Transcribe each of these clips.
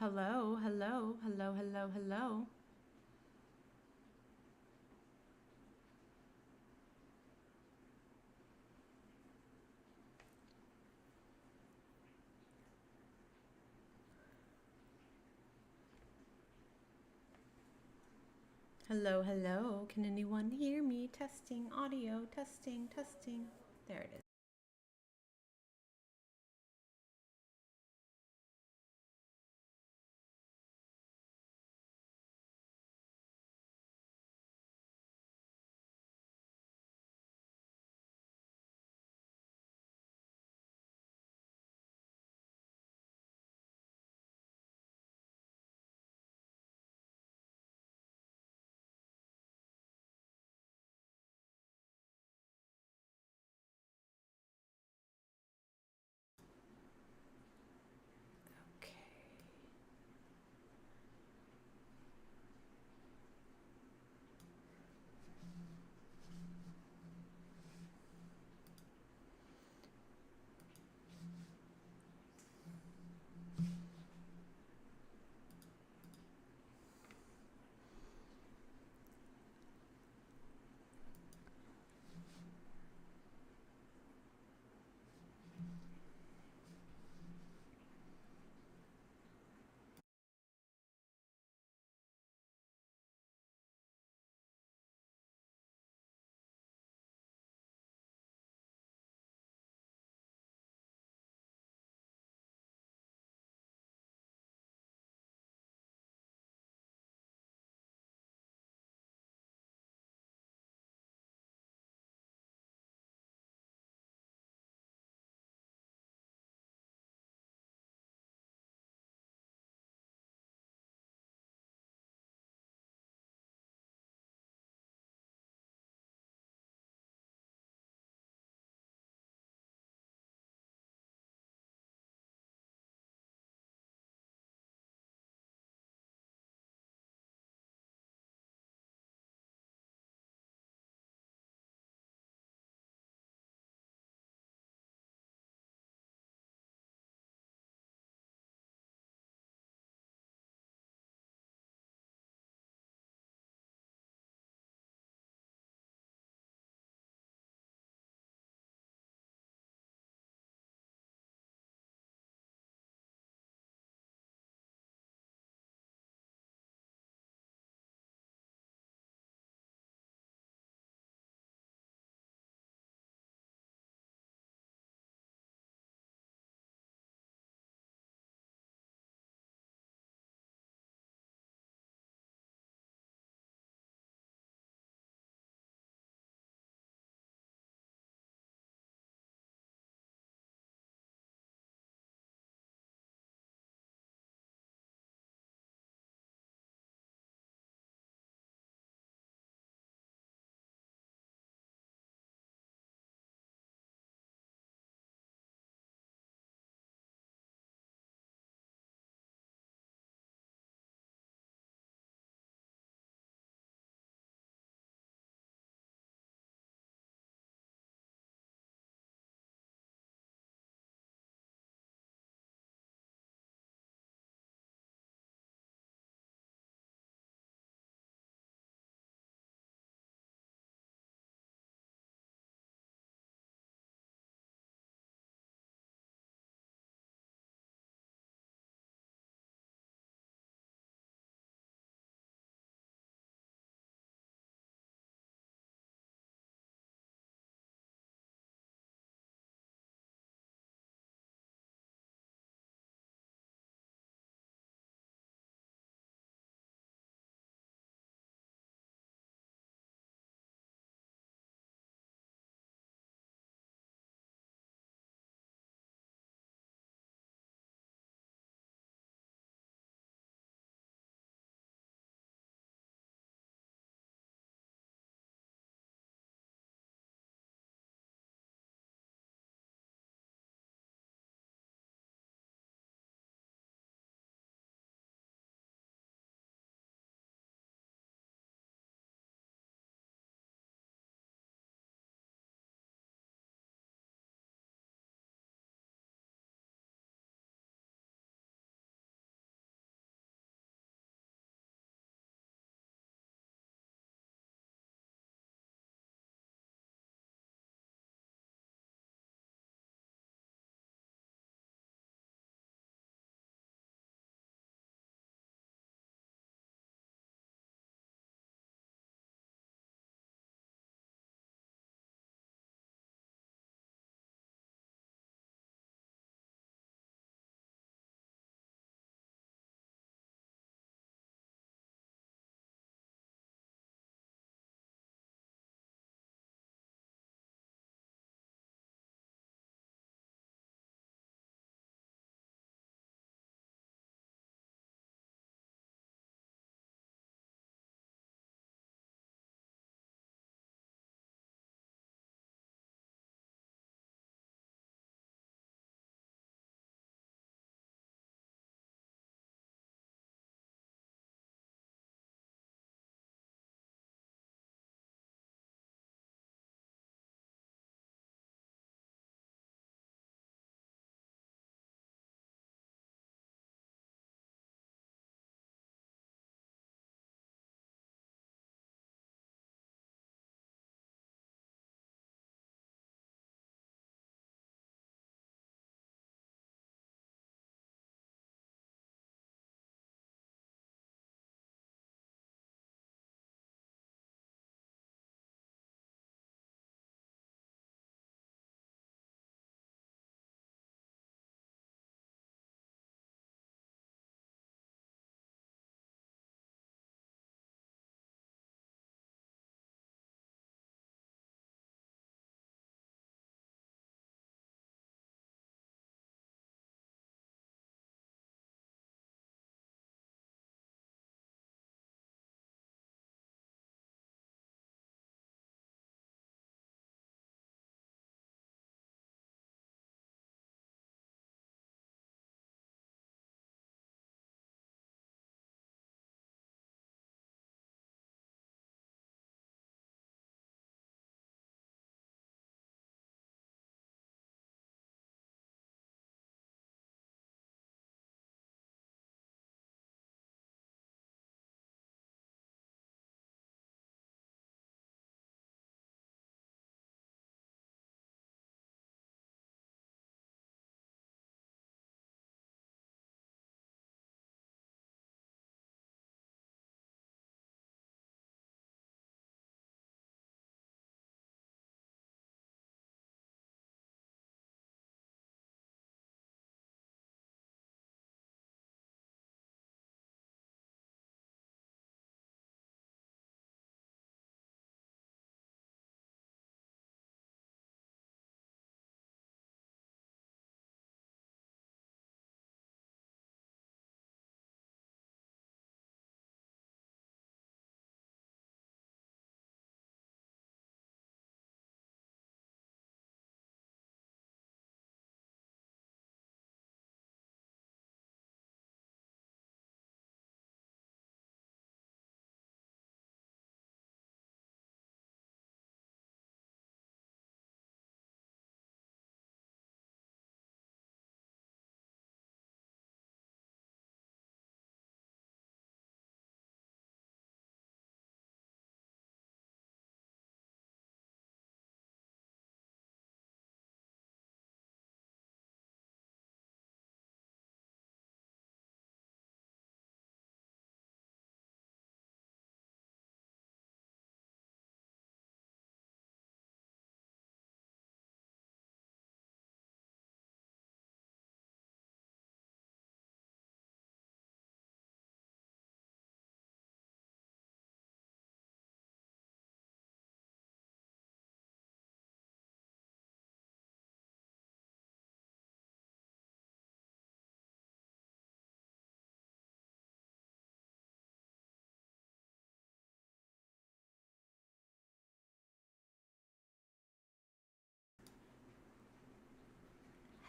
Hello, hello, hello, hello, hello. Hello, hello. Can anyone hear me? Testing audio, testing, testing. There it is.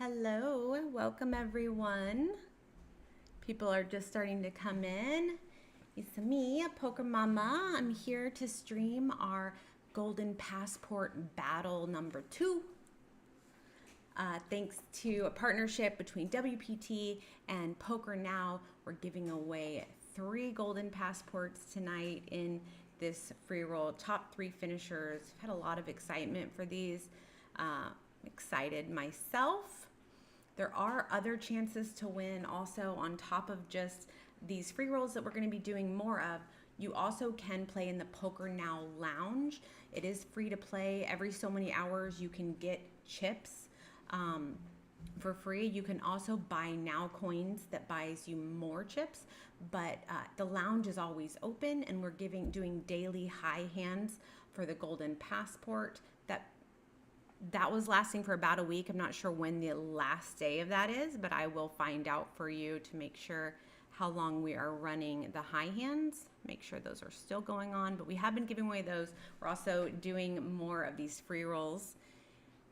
Hello, welcome everyone. People are just starting to come in. It's me, Poker Mama. I'm here to stream our Golden Passport Battle number 2. Thanks to a partnership between WPT and Poker Now, we're giving away 3 Golden Passports tonight in this free roll. Top 3 finishers. I've had a lot of excitement for these. I'm excited myself. There are other chances to win also on top of just these free rolls that we're going to be doing more of. You also can play in the Poker Now Lounge. It is free to play. Every so many hours you can get chips for free. You can also buy Now coins that buys you more chips, but the lounge is always open, and we're doing daily high hands for the Golden Passport. That was lasting for about a week. I'm not sure when the last day of that is, but I will find out for you to make sure how long we are running the high hands. Make sure those are still going on, but we have been giving away those. We're also doing more of these free rolls,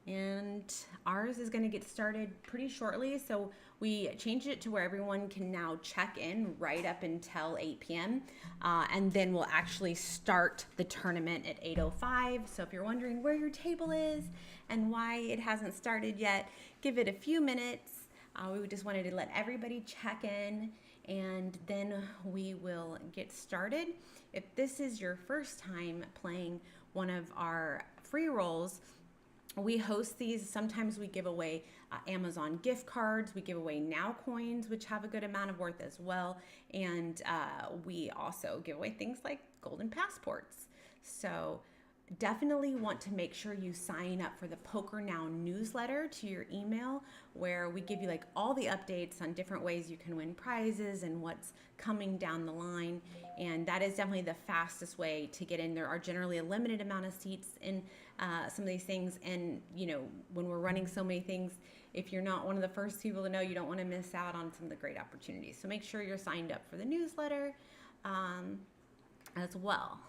and ours is going to get started pretty shortly. So we changed it to where everyone can now check in right up until 8 p.m. And then we'll actually start the tournament at 8:05. So if you're wondering where your table is and why it hasn't started yet, give it a few minutes. We just wanted to let everybody check in, and then we will get started. If this is your first time playing one of our free rolls, we host these. Sometimes we give away Amazon gift cards. We give away Now coins, which have a good amount of worth as well. And we also give away things like Golden Passports. So definitely want to make sure you sign up for the Poker Now newsletter to your email, where we give you like all the updates on different ways you can win prizes and what's coming down the line. And that is definitely the fastest way to get in. There are generally a limited amount of seats in some of these things. And, you know, when we're running so many things, if you're not one of the first people to know, you don't want to miss out on some of the great opportunities. So make sure you're signed up for the newsletter as well.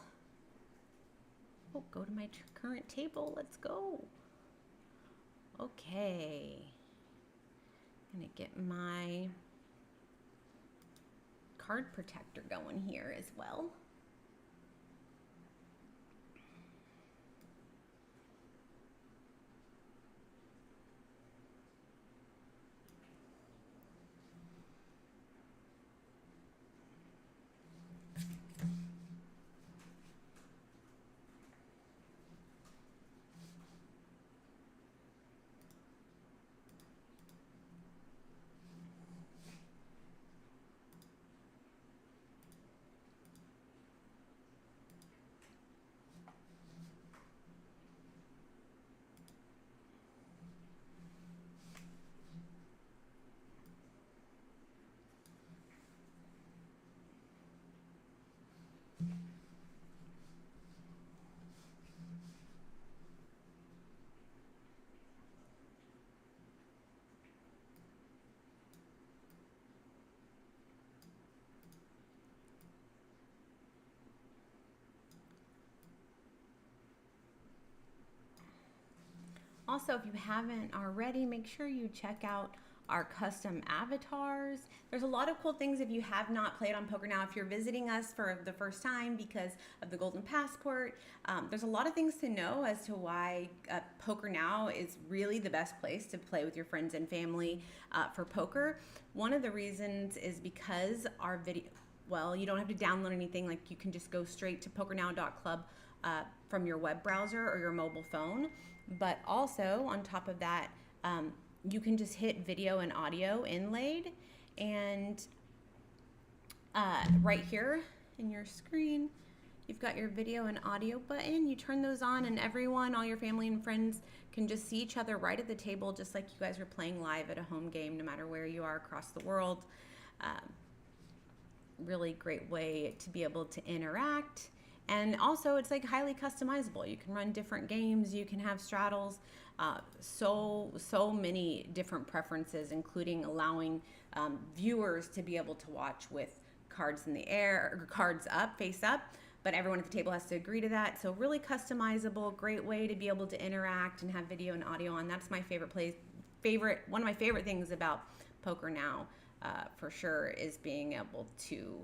Oh, go to my current table. Let's go. Okay. I'm going to get my card protector going here as well. Also, if you haven't already, make sure you check out our custom avatars. There's a lot of cool things if you have not played on Poker Now. If you're visiting us for the first time because of the Golden Passport, there's a lot of things to know as to why Poker Now is really the best place to play with your friends and family for poker. One of the reasons is because our video, well, you don't have to download anything. Like, you can just go straight to pokernow.club from your web browser or your mobile phone. But also, on top of that, you can just hit video and audio inlaid, and right here in your screen, you've got your video and audio button. You turn those on, and everyone, all your family and friends, can just see each other right at the table, just like you guys are playing live at a home game, no matter where you are across the world. Really great way to be able to interact. And also, it's like highly customizable. You can run different games, you can have straddles, so many different preferences, including allowing viewers to be able to watch with cards in the air, or cards up, face up, but everyone at the table has to agree to that. So really customizable, great way to be able to interact and have video and audio on. That's my favorite place one of my favorite things about poker now, for sure, is being able to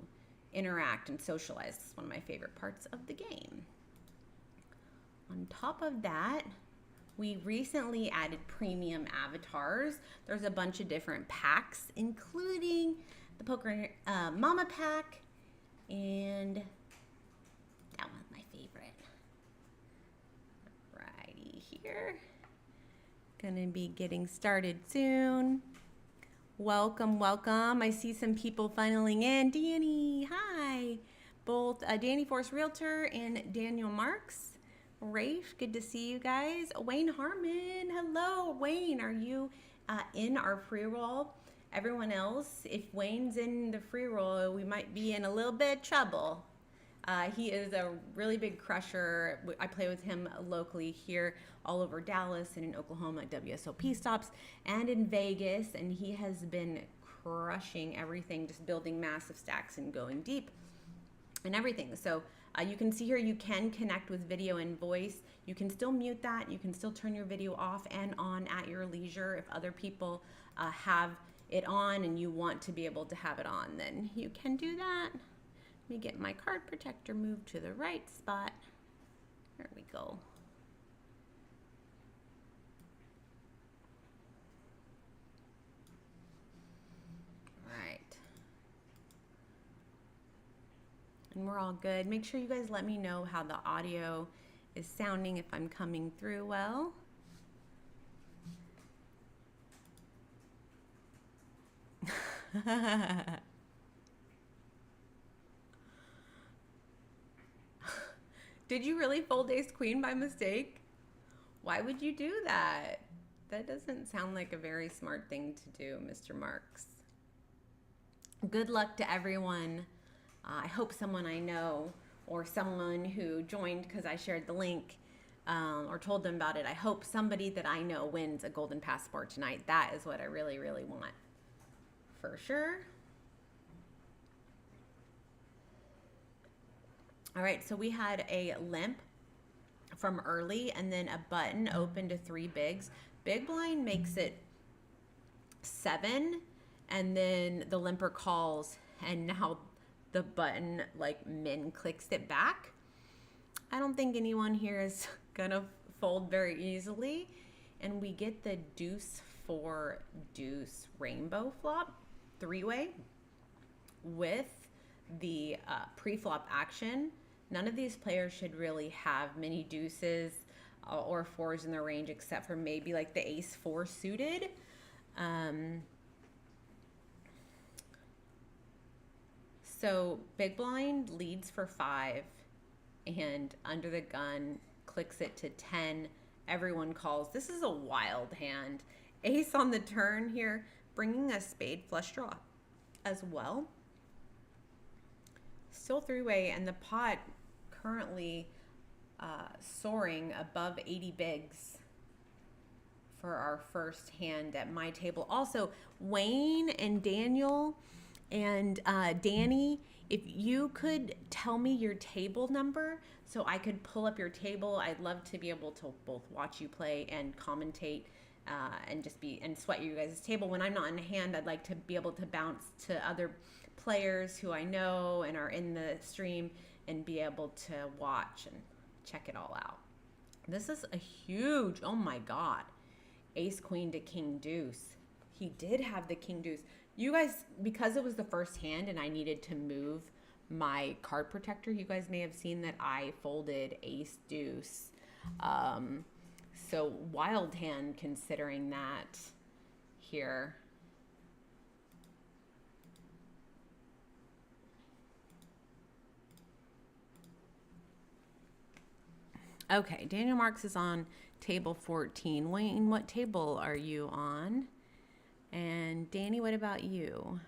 interact and socialize. It's one of my favorite parts of the game. On top of that, we recently added premium avatars. There's a bunch of different packs, including the Poker Mama pack, and that one's my favorite. Righty here. Gonna be getting started soon. Welcome, welcome. I see some people funneling in. Danny, hi. Both Danny Force Realtor and Daniel Marks. Rafe, good to see you guys. Wayne Harmon, hello. Wayne, are you in our free roll? Everyone else, if Wayne's in the free roll, we might be in a little bit of trouble. He is a really big crusher. I play with him locally here all over Dallas and in Oklahoma at WSOP stops and in Vegas, and he has been crushing everything, just building massive stacks and going deep and everything. So you can see here you can connect with video and voice. You can still mute that. You can still turn your video off and on at your leisure. If other people have it on and you want to be able to have it on, then you can do that. Let me get my card protector moved to the right spot. There we go. And we're all good. Make sure you guys let me know how the audio is sounding, if I'm coming through well. Did you really fold ace queen by mistake? Why would you do that? That doesn't sound like a very smart thing to do, Mr. Marks. Good luck to everyone. I hope someone I know or someone who joined because I shared the link or told them about it. I hope somebody that I know wins a golden passport tonight. That is what I really, really want. For sure. All right, so we had a limp from early and then a button open to 3 bigs. Big blind makes it 7 and then the limper calls and now the button like min clicks it back. I don't think anyone here is gonna fold very easily. And we get the deuce 4 deuce rainbow flop 3-way with the pre-flop action. None of these players should really have many deuces or 4s in their range except for maybe like the ace 4 suited. So big blind leads for 5 and under the gun clicks it to 10. Everyone calls. This is a wild hand. Ace on the turn here, bringing a spade flush draw as well. Still 3-way, and the pot currently soaring above 80 bigs for our first hand at my table. Also, Wayne and Daniel and Danny, if you could tell me your table number so I could pull up your table. I'd love to be able to both watch you play and commentate and just sweat you guys' table. When I'm not in hand, I'd like to be able to bounce to other players who I know and are in the stream and be able to watch and check it all out. This is a huge, oh my God, ace queen to king deuce. He did have the king deuce. You guys, because it was the first hand and I needed to move my card protector, you guys may have seen that I folded ace deuce. So wild hand considering that here. Okay, Daniel Marks is on table 14. Wayne, what table are you on? And Danny, what about you?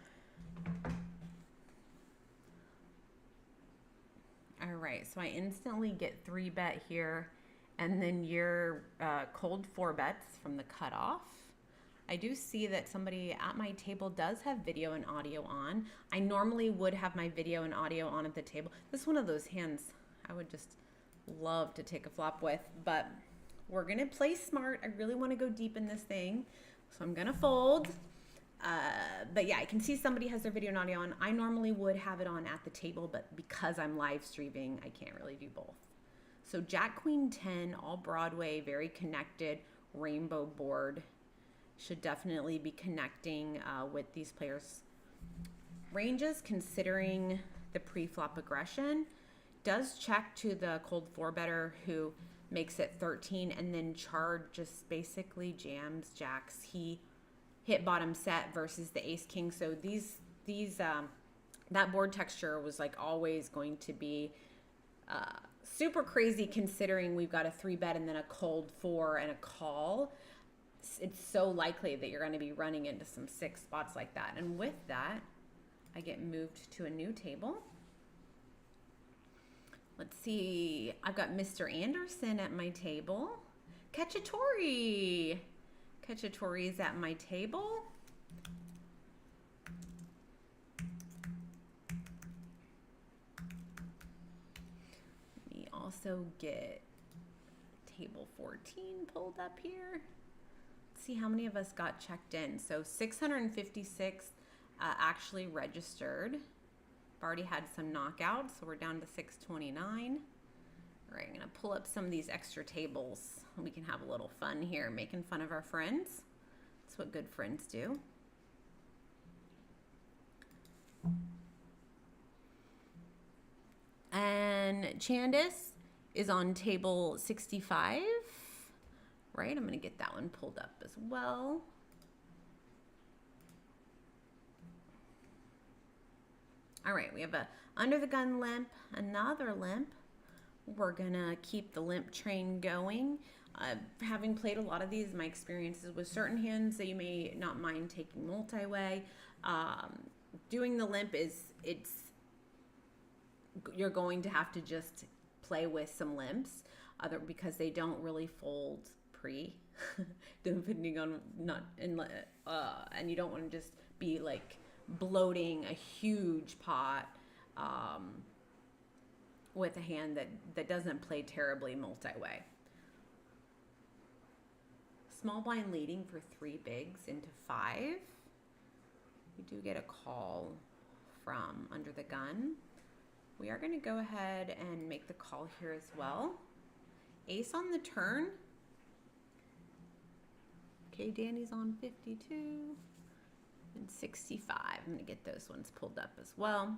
All right, so I instantly get 3-bet here, and then your cold 4 bets from the cutoff. I do see that somebody at my table does have video and audio on. I normally would have my video and audio on at the table. This is one of those hands I would just love to take a flop with, but we're gonna play smart. I really want to go deep in this thing. So I'm gonna fold. But yeah, I can see somebody has their video and audio on. I normally would have it on at the table, but because I'm live streaming, I can't really do both. So Jack Queen 10, all Broadway, very connected, rainbow board. Should definitely be connecting with these players' ranges, considering the pre-flop aggression. Does check to the cold four better, who makes it 13, and then Chard just basically jams jacks. He hit bottom set versus the ace king. So that board texture was like always going to be super crazy, considering we've got a 3-bet and then a cold 4 and a call. It's so likely that you're going to be running into some 6 spots like that. And with that, I get moved to a new table. Let's see. I've got Mr. Anderson at my table. Cacciatore. Cacciatore is at my table. Let me also get table 14 pulled up here. Let's see how many of us got checked in. So 656 actually registered. I've already had some knockouts, so we're down to 629. All right, I'm gonna pull up some of these extra tables. We can have a little fun here, making fun of our friends. That's what good friends do. And Chandis is on table 65, right? I'm gonna get that one pulled up as well. All right, we have a under the gun limp, another limp. We're gonna keep the limp train going. Having played a lot of these, my experiences with certain hands that you may not mind taking multi-way. Doing the limp you're going to have to just play with some limps, because they don't really fold pre, depending on and you don't want to just be like bloating a huge pot with a hand that doesn't play terribly multi-way. Small blind leading for 3 bigs into 5. We do get a call from under the gun. We are going to go ahead and make the call here as well. Ace on the turn. Okay, Danny's on 52 and 65. I'm going to get those ones pulled up as well.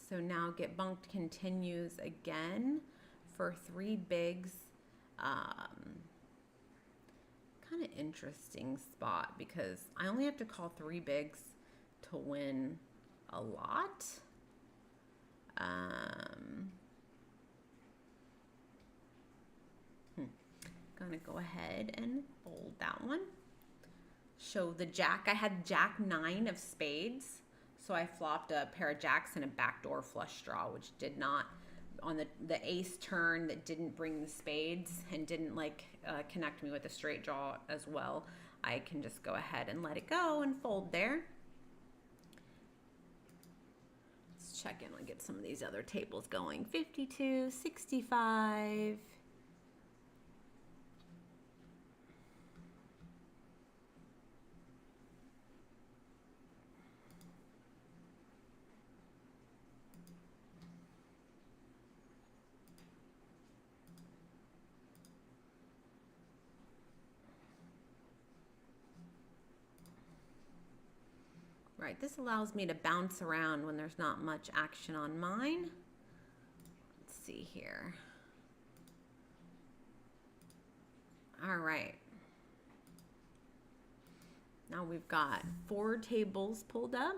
So now Get Bunked continues again for 3 bigs. Kind of interesting spot, because I only have to call 3 bigs to win a lot. Gonna go ahead and fold that one. Show the jack. I had jack 9 of spades, so I flopped a pair of jacks and a backdoor flush draw, which did not, on the ace turn, that didn't bring the spades and didn't connect me with a straight draw as well. I can just go ahead and let it go and fold there. Let's check in and get some of these other tables going. 52, 65. Right, this allows me to bounce around when there's not much action on mine. Let's see here. All right. Now we've got 4 tables pulled up.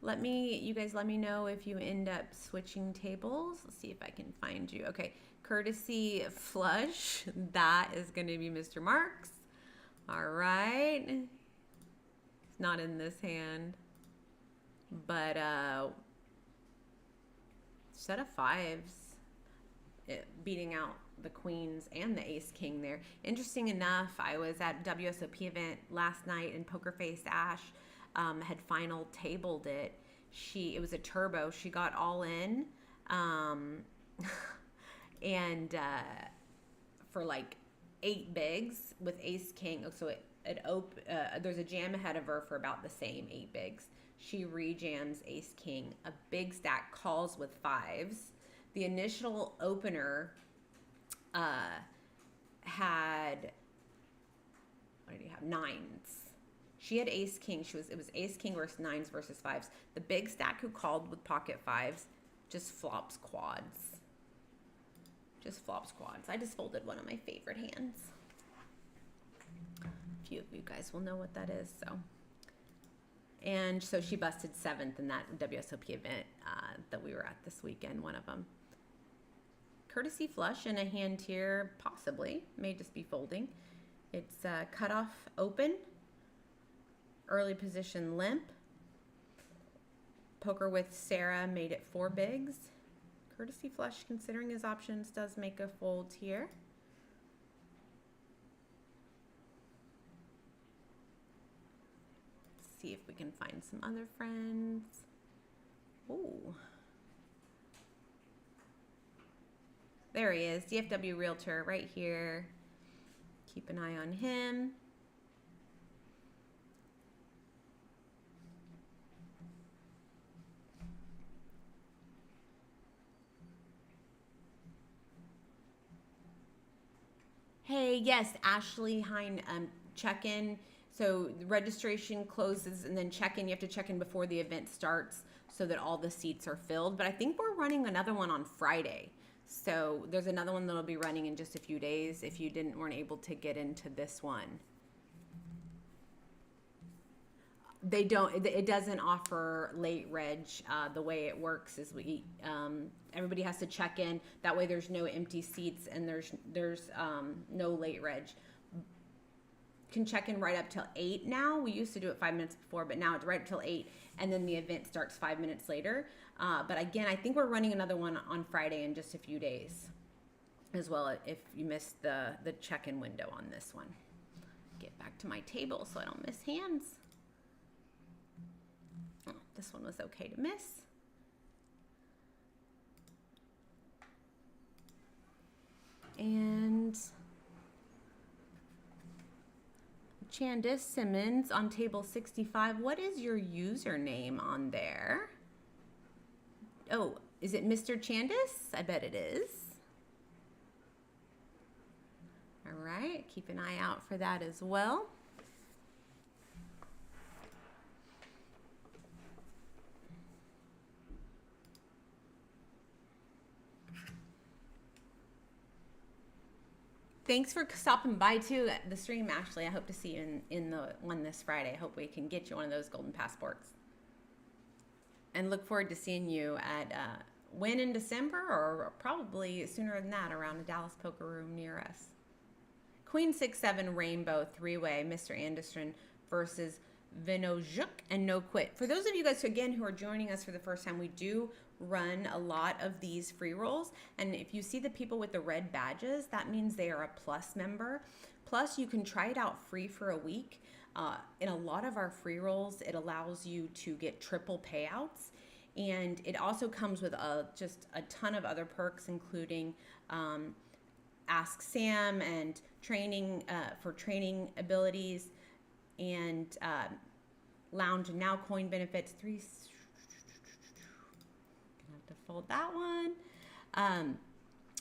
You guys let me know if you end up switching tables. Let's see if I can find you. Okay, courtesy flush. That is going to be Mr. Marks. All right. Not in this hand, but set of 5s, beating out the queens and the ace king there. Interesting enough, I was at WSOP event last night, and Poker Face Ash had final tabled it. It was a turbo. She got all in, and for like 8 bigs with ace king. Oh, so there's a jam ahead of her for about the same 8 bigs. She rejams ace king. A big stack calls with 5s. The initial opener had, what did he have? 9s. She had ace king. It was ace king versus 9s versus 5s. The big stack who called with pocket 5s just flops quads. Just flops quads. I just folded one of my favorite hands. A few of you guys will know what that is. And so she busted 7th in that WSOP event that we were at this weekend, one of them. Courtesy flush in a hand here, possibly. May just be folding. It's cutoff open. Early position limp. Poker with Sarah made it 4 bigs. Courtesy flush, considering his options, does make a fold here. Let's see if we can find some other friends. Ooh. There he is, DFW Realtor right here. Keep an eye on him. Hey, yes, Ashley Hine, check-in. So the registration closes and then check-in. You have to check in before the event starts so that all the seats are filled. But I think we're running another one on Friday. So there's another one that'll be running in just a few days if you weren't able to get into this one. They don't. It doesn't offer late reg. The way it works is everybody has to check in. That way, there's no empty seats and there's no late reg. Can check in right up till 8 now. We used to do it 5 minutes before, but now it's right up till 8, and then the event starts 5 minutes later. But again, I think we're running another one on Friday in just a few days, as well. If you missed the check-in window on this one, get back to my table so I don't miss hands. Oh, this one was okay to miss. And Chandis Simmons on table 65. What is your username on there? Oh, is it Mr. Chandis? I bet it is. All right, keep an eye out for that as well. Thanks for stopping by too at the stream, Ashley. I hope to see you in the one this Friday. I hope we can get you one of those golden passports. And look forward to seeing you at when in December, or probably sooner than that, around the Dallas Poker Room near us. Queen 6-7 Rainbow 3-way, Mr. Anderson versus Vinojuk and No Quit. For those of you guys, again, who are joining us for the first time, we do run a lot of these free rolls, and if you see the people with the red badges, that means they are a Plus member. Plus, you can try it out free for a week. In a lot of our free rolls, it allows you to get triple payouts, and it also comes with just a ton of other perks, including Ask Sam and training for training abilities, and Lounge and Now coin benefits. Fold that one.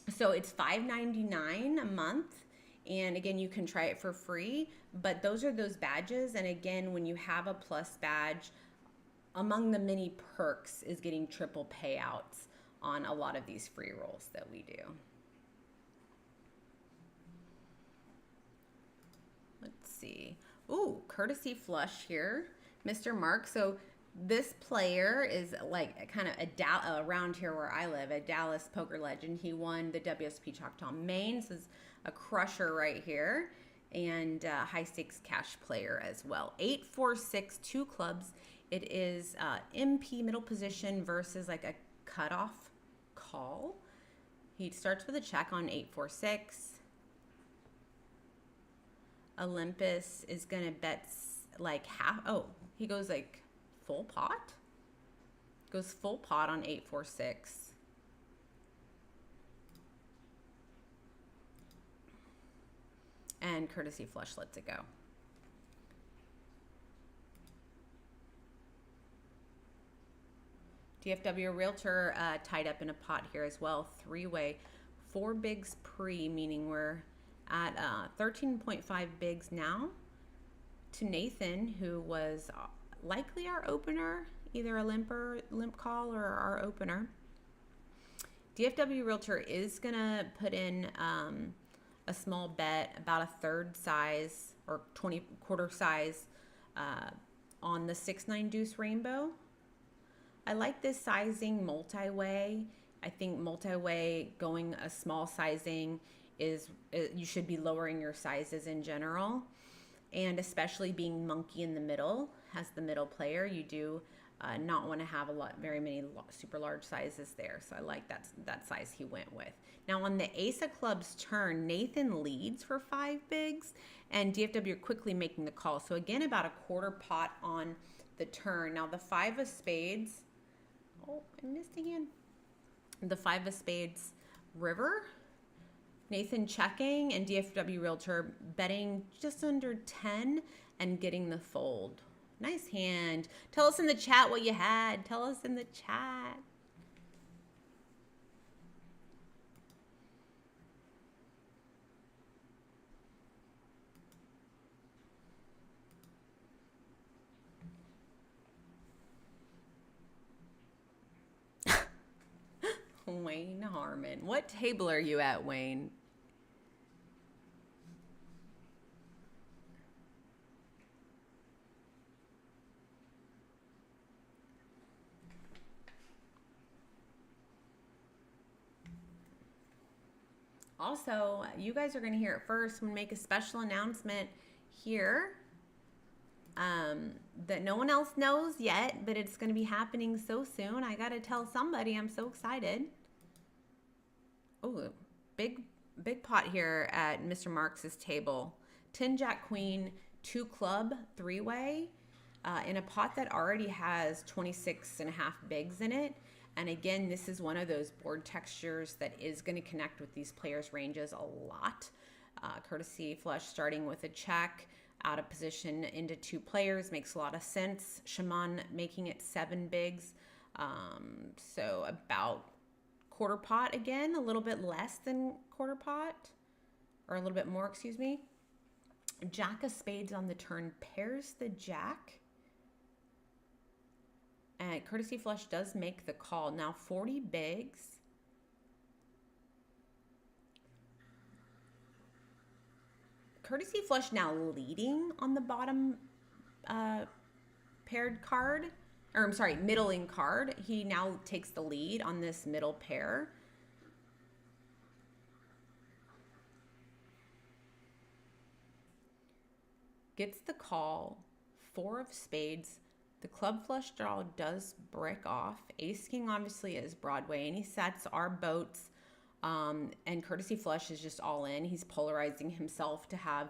So it's $5.99 a month, and again, you can try it for free, but those are those badges. And again, when you have a Plus badge, among the many perks is getting triple payouts on a lot of these free rolls that we do. Let's see. Ooh, courtesy flush here, Mr. Mark. So this player is like kind of around here where I live, a Dallas poker legend. He won the WSP Choctaw Main. This is a crusher right here, and high stakes cash player as well. 8-4-6, 2 clubs. It is MP middle position versus like a cutoff call. He starts with a check on 8-4-6. Olympus is gonna bet like half. Oh, he goes like full pot? Goes full pot on 8-4-6. And Courtesy Flush lets it go. DFW Realtor tied up in a pot here as well. Three-way, 4 bigs pre, meaning we're at 13.5 bigs now to Nathan, who was likely our opener, either a limp call or our opener. DFW Realtor is going to put in a small bet, about a third size or 20-quarter size on the 6-9 deuce rainbow. I like this sizing multi-way. I think multi-way going a small sizing is, you should be lowering your sizes in general. And especially being monkey in the middle, as the middle player, you do not want to have very many super large sizes there. So I like that size he went with. Now on the ace of clubs turn, Nathan leads for 5 bigs and DFW quickly making the call. So again, about a quarter pot on the turn. Now the 5 of spades, oh, I missed a hand. The 5 of spades river, Nathan checking and DFW Realtor betting just under 10 and getting the fold. Nice hand. Tell us in the chat what you had. Tell us in the chat. Wayne Harmon. What table are you at, Wayne? Also, you guys are going to hear it first. I'm going to make a special announcement here that no one else knows yet, but it's going to be happening so soon. I got to tell somebody. I'm so excited. Oh, big pot here at Mr. Marx's table. 10 Jack Queen, 2 club, 3-way in a pot that already has 26.5 bigs in it. And again, this is one of those board textures that is going to connect with these players' ranges a lot. Courtesy Flush starting with a check, out of position into 2 players makes a lot of sense. Shaman making it 7 bigs. So about quarter pot again, a little bit less than quarter pot, or a little bit more, excuse me. Jack of spades on the turn pairs the jack. And Courtesy Flush does make the call. Now 40 bigs. Courtesy Flush now leading on the bottom paired card. Or I'm sorry, middling card. He now takes the lead on this middle pair. Gets the call. 4 of spades. The club flush draw does brick off. Ace King obviously is Broadway. Any sets are boats. And Courtesy Flush is just all in. He's polarizing himself to have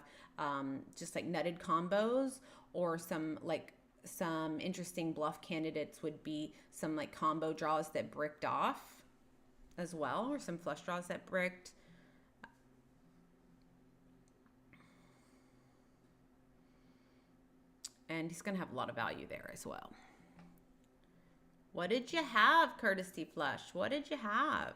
just like nutted combos, or some interesting bluff candidates would be some like combo draws that bricked off as well, or some flush draws that bricked. And he's going to have a lot of value there as well. What did you have, Courtesy Flush? What did you have?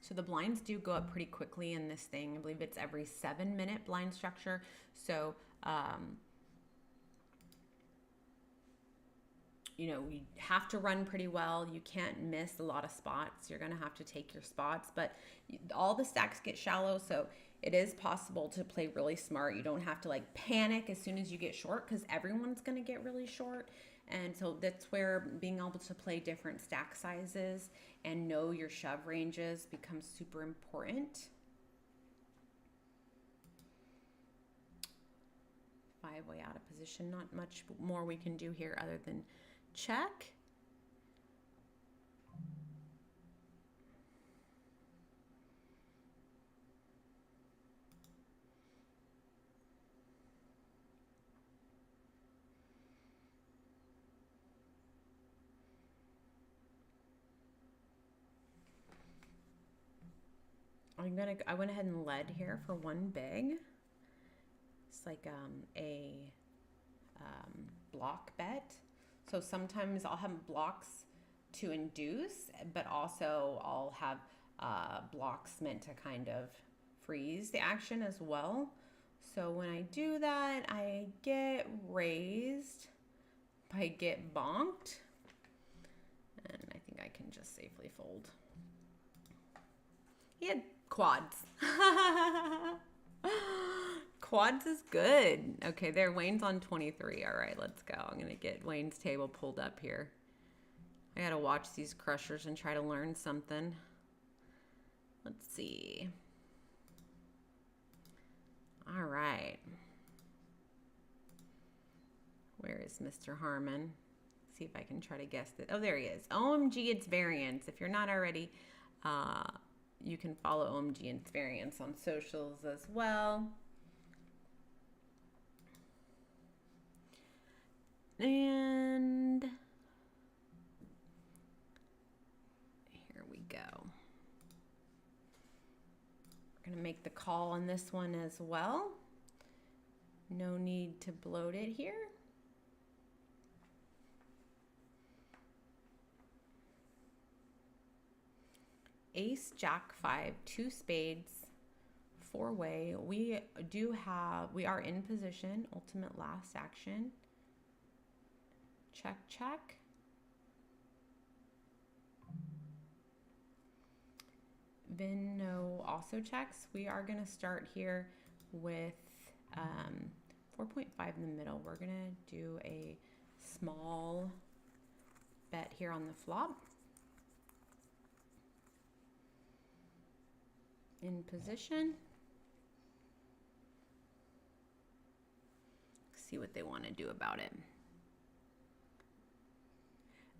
So the blinds do go up pretty quickly in this thing. I believe it's every 7-minute blind structure. So, you have to run pretty well. You can't miss a lot of spots. You're going to have to take your spots, but all the stacks get shallow. So It is possible to play really smart. You don't have to like panic as soon as you get short because everyone's going to get really short. And so that's where being able to play different stack sizes and know your shove ranges becomes super important. 5 way out of position. Not much more we can do here other than check. I went ahead and led here for one big. It's like a block bet. So sometimes I'll have blocks to induce, but also I'll have blocks meant to kind of freeze the action as well. So when I do that, I get raised, I get bonked, and I think I can just safely fold. He had quads. Quads is good. Okay, there, Wayne's on 23. All right, let's go. I'm going to get Wayne's table pulled up here. I got to watch these crushers and try to learn something. Let's see. All right. Where is Mr. Harmon? See if I can try to guess it. Oh, there he is. OMG, it's variance. If you're not already, you can follow OMG It's Variance on socials as well. And here we go. We're going to make the call on this one as well. No need to bloat it here. Ace, Jack, 5, 2 spades, 4-way. We are in position, ultimate last action. Check, check. Vinno also checks. We are going to start here with 4.5 in the middle. We're going to do a small bet here on the flop. In position. See what they want to do about it.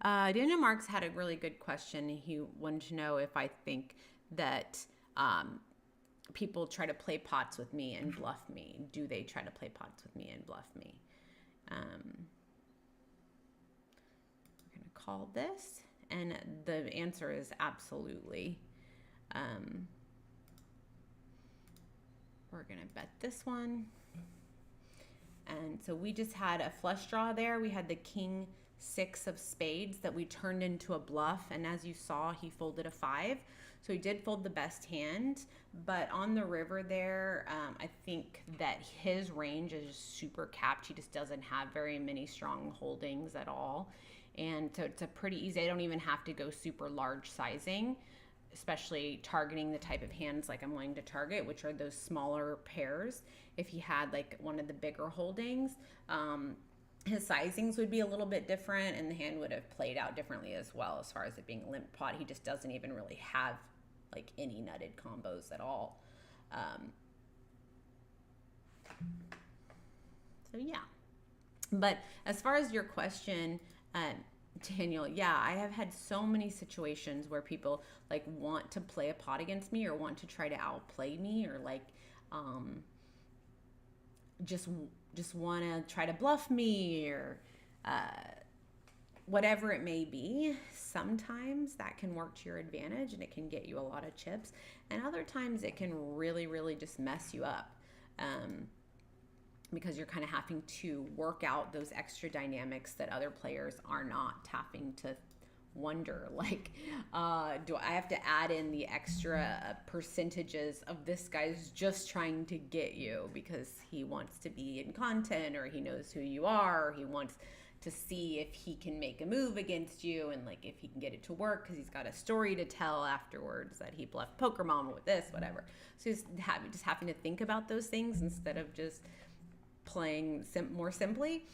Daniel Marks had a really good question. He wanted to know if I think that people try to play pots with me and bluff me. Do they try to play pots with me and bluff me? We're going to call this, and the answer is absolutely. We're going to bet this one. And so we just had a flush draw there. We had the king 6 of spades that we turned into a bluff. And as you saw, he folded a 5. So he did fold the best hand. But on the river there, I think that his range is just super capped. He just doesn't have very many strong holdings at all. And so it's a pretty easy. I don't even have to go super large sizing, especially targeting the type of hands like I'm wanting to target, which are those smaller pairs. If he had like one of the bigger holdings, his sizings would be a little bit different and the hand would have played out differently as well as far as it being a limp pot. He just doesn't even really have like any nutted combos at all. So yeah. But as far as your question, Daniel, yeah, I have had so many situations where people like want to play a pot against me or want to try to outplay me or like just want to try to bluff me or whatever it may be. Sometimes that can work to your advantage and it can get you a lot of chips, and other times it can really, really just mess you up. Because you're kind of having to work out those extra dynamics that other players are not having to wonder. Like, do I have to add in the extra percentages of this guy's just trying to get you because he wants to be in content or he knows who you are or he wants to see if he can make a move against you and like if he can get it to work because he's got a story to tell afterwards that he bluffed Poker Mama with this, whatever. So just having to think about those things instead of just playing more simply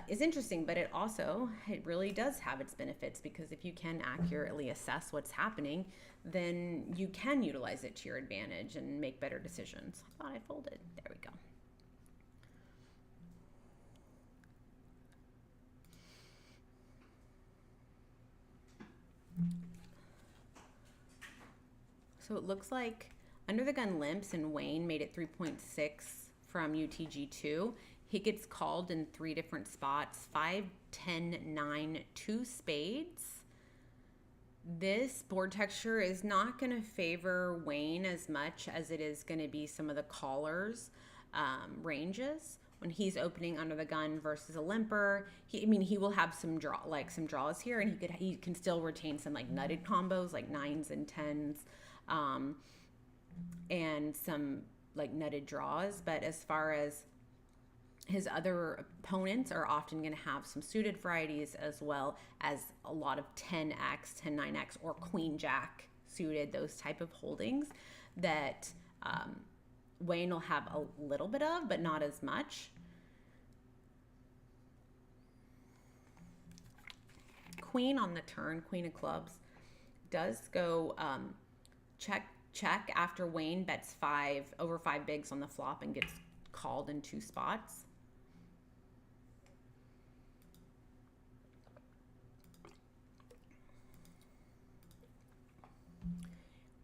is interesting, but it really does have its benefits, because if you can accurately assess what's happening, then you can utilize it to your advantage and make better decisions. I thought I folded. There we go. So it looks like Under the Gun limps and Wayne made it 3.6 from UTG2. He gets called in 3 different spots: 5, 10, 9, 2 spades. This board texture is not going to favor Wayne as much as it is going to be some of the callers' ranges. When he's opening under the gun versus a limper, he will have some draws here, and he can still retain some like nutted combos like 9s and 10s, and some like nutted draws. But as far as his other opponents are often going to have some suited varieties, as well as a lot of 10x, 10-9x, or queen jack suited, those type of holdings that Wayne will have a little bit of, but not as much. Queen on the turn, Queen of Clubs, does go check after Wayne bets over 5 bigs on the flop and gets called in 2 spots.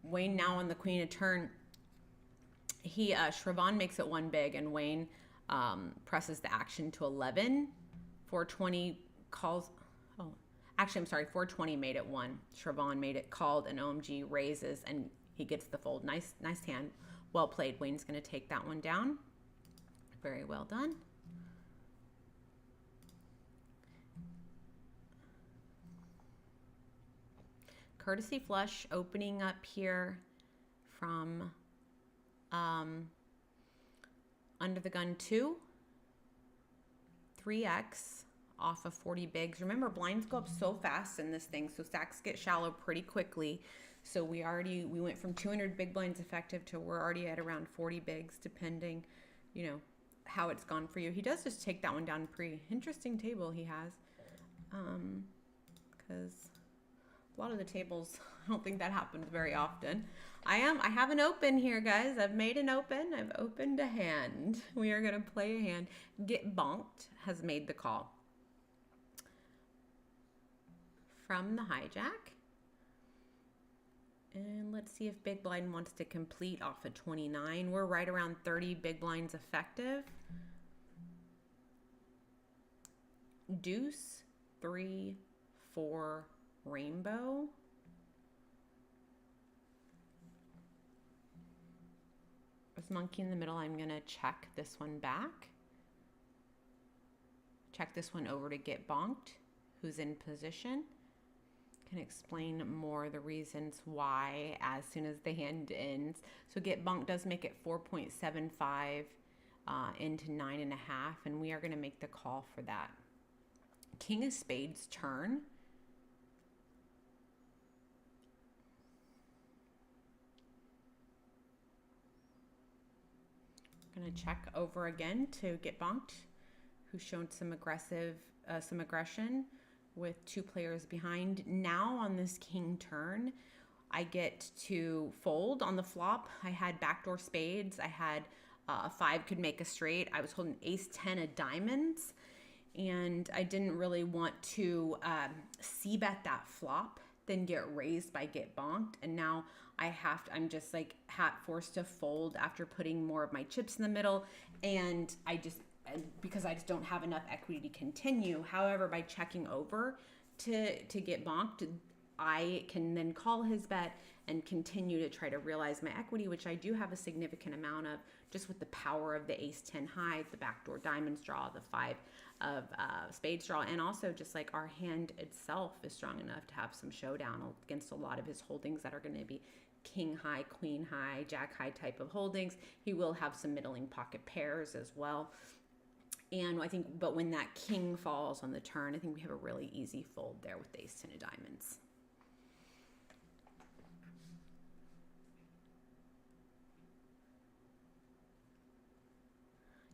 Wayne now on the queen of turn. Shravan makes it 1 big, and Wayne presses the action to 11. 420 calls. Oh, actually, I'm sorry. 420 made it 1. Shravan made it called, and OMG raises, and he gets the fold. Nice hand. Well played. Wayne's going to take that one down. Very well done. Courtesy flush opening up here from under the gun 2, 3x off of 40 bigs. Remember, blinds go up so fast in this thing, so stacks get shallow pretty quickly. So we went from 200 big blinds effective to we're already at around 40 bigs, depending, how it's gone for you. He does just take that one down interesting table he has, because a lot of the tables, I don't think that happens very often. I have an open here, guys. I've made an open. I've opened a hand. We are going to play a hand. Get Bonked has made the call from the hijack. And let's see if Big Blind wants to complete off of 29. We're right around 30 big blinds effective. Deuce, 3, 4, rainbow. This monkey in the middle, I'm going to check this one back. Check this one over to Get Bonked, who's in position. Can explain more the reasons why as soon as the hand ends. So Get Bonked does make it 4.75 into 9.5, and we are going to make the call for that. King of Spades turn. Going to check over again to Get Bonked, who's shown some aggression with 2 players behind. Now on this king turn, I get to fold on the flop. I had backdoor spades. I had a 5 could make a straight. I was holding ace 10 of diamonds, and I didn't really want to c-bet that flop, then get raised by Get Bonked. And now I'm just like forced to fold after putting more of my chips in the middle, and because I just don't have enough equity to continue. However, by checking over to Get Bonked, I can then call his bet and continue to try to realize my equity, which I do have a significant amount of, just with the power of the ace 10 high, the backdoor diamonds draw, the 5 of spades draw, and also just like our hand itself is strong enough to have some showdown against a lot of his holdings that are going to be king high, queen high, jack high type of holdings. He will have some middling pocket pairs as well. And I think, but when that king falls on the turn, I think we have a really easy fold there with the ace 10 of diamonds.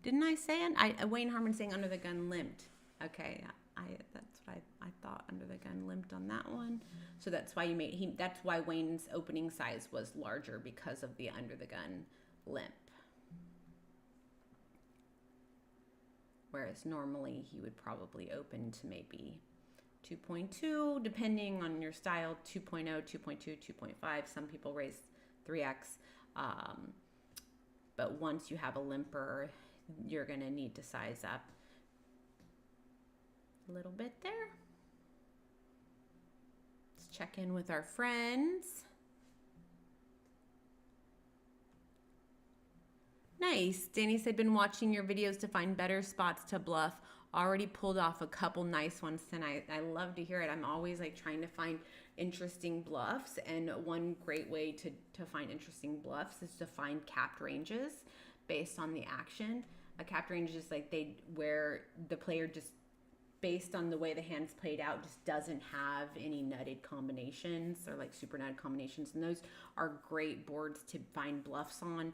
Didn't I say it? Wayne Harmon saying under the gun limped. Okay, that's what I thought, under the gun limped on that one. So that's why that's why Wayne's opening size was larger, because of the under the gun limp. Whereas normally he would probably open to maybe 2.2, depending on your style, 2.0, 2.2, 2.5. Some people raise 3x. But once you have a limper, you're going to need to size up a little bit there. Let's check in with our friends. Nice. Danny said, been watching your videos to find better spots to bluff. Already pulled off a couple nice ones tonight. I love to hear it. I'm always like trying to find interesting bluffs. And one great way to find interesting bluffs is to find capped ranges based on the action. A capped range is like where the player just, based on the way the hand's played out, just doesn't have any nutted combinations or like super nutted combinations. And those are great boards to find bluffs on.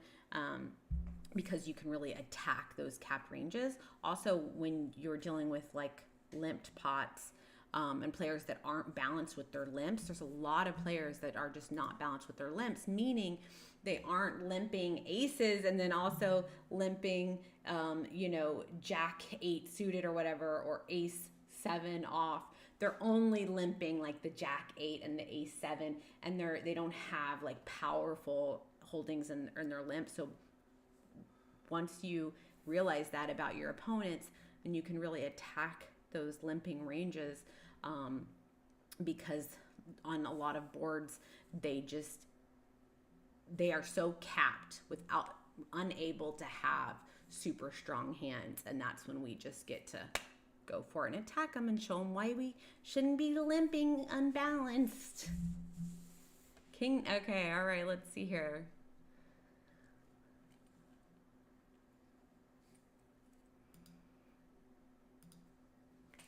Because you can really attack those capped ranges. Also, when you're dealing with like limped pots and players that aren't balanced with their limps, there's a lot of players that are just not balanced with their limps, meaning they aren't limping aces and then also limping, jack 8 suited or whatever, or ace 7 off. They're only limping like the jack 8 and the ace 7, and they don't have like powerful holdings in their limp. So once you realize that about your opponents, then you can really attack those limping ranges, because on a lot of boards, they are so capped unable to have super strong hands. And that's when we just get to go for it and attack them and show them why we shouldn't be limping unbalanced. King, okay, all right, let's see here.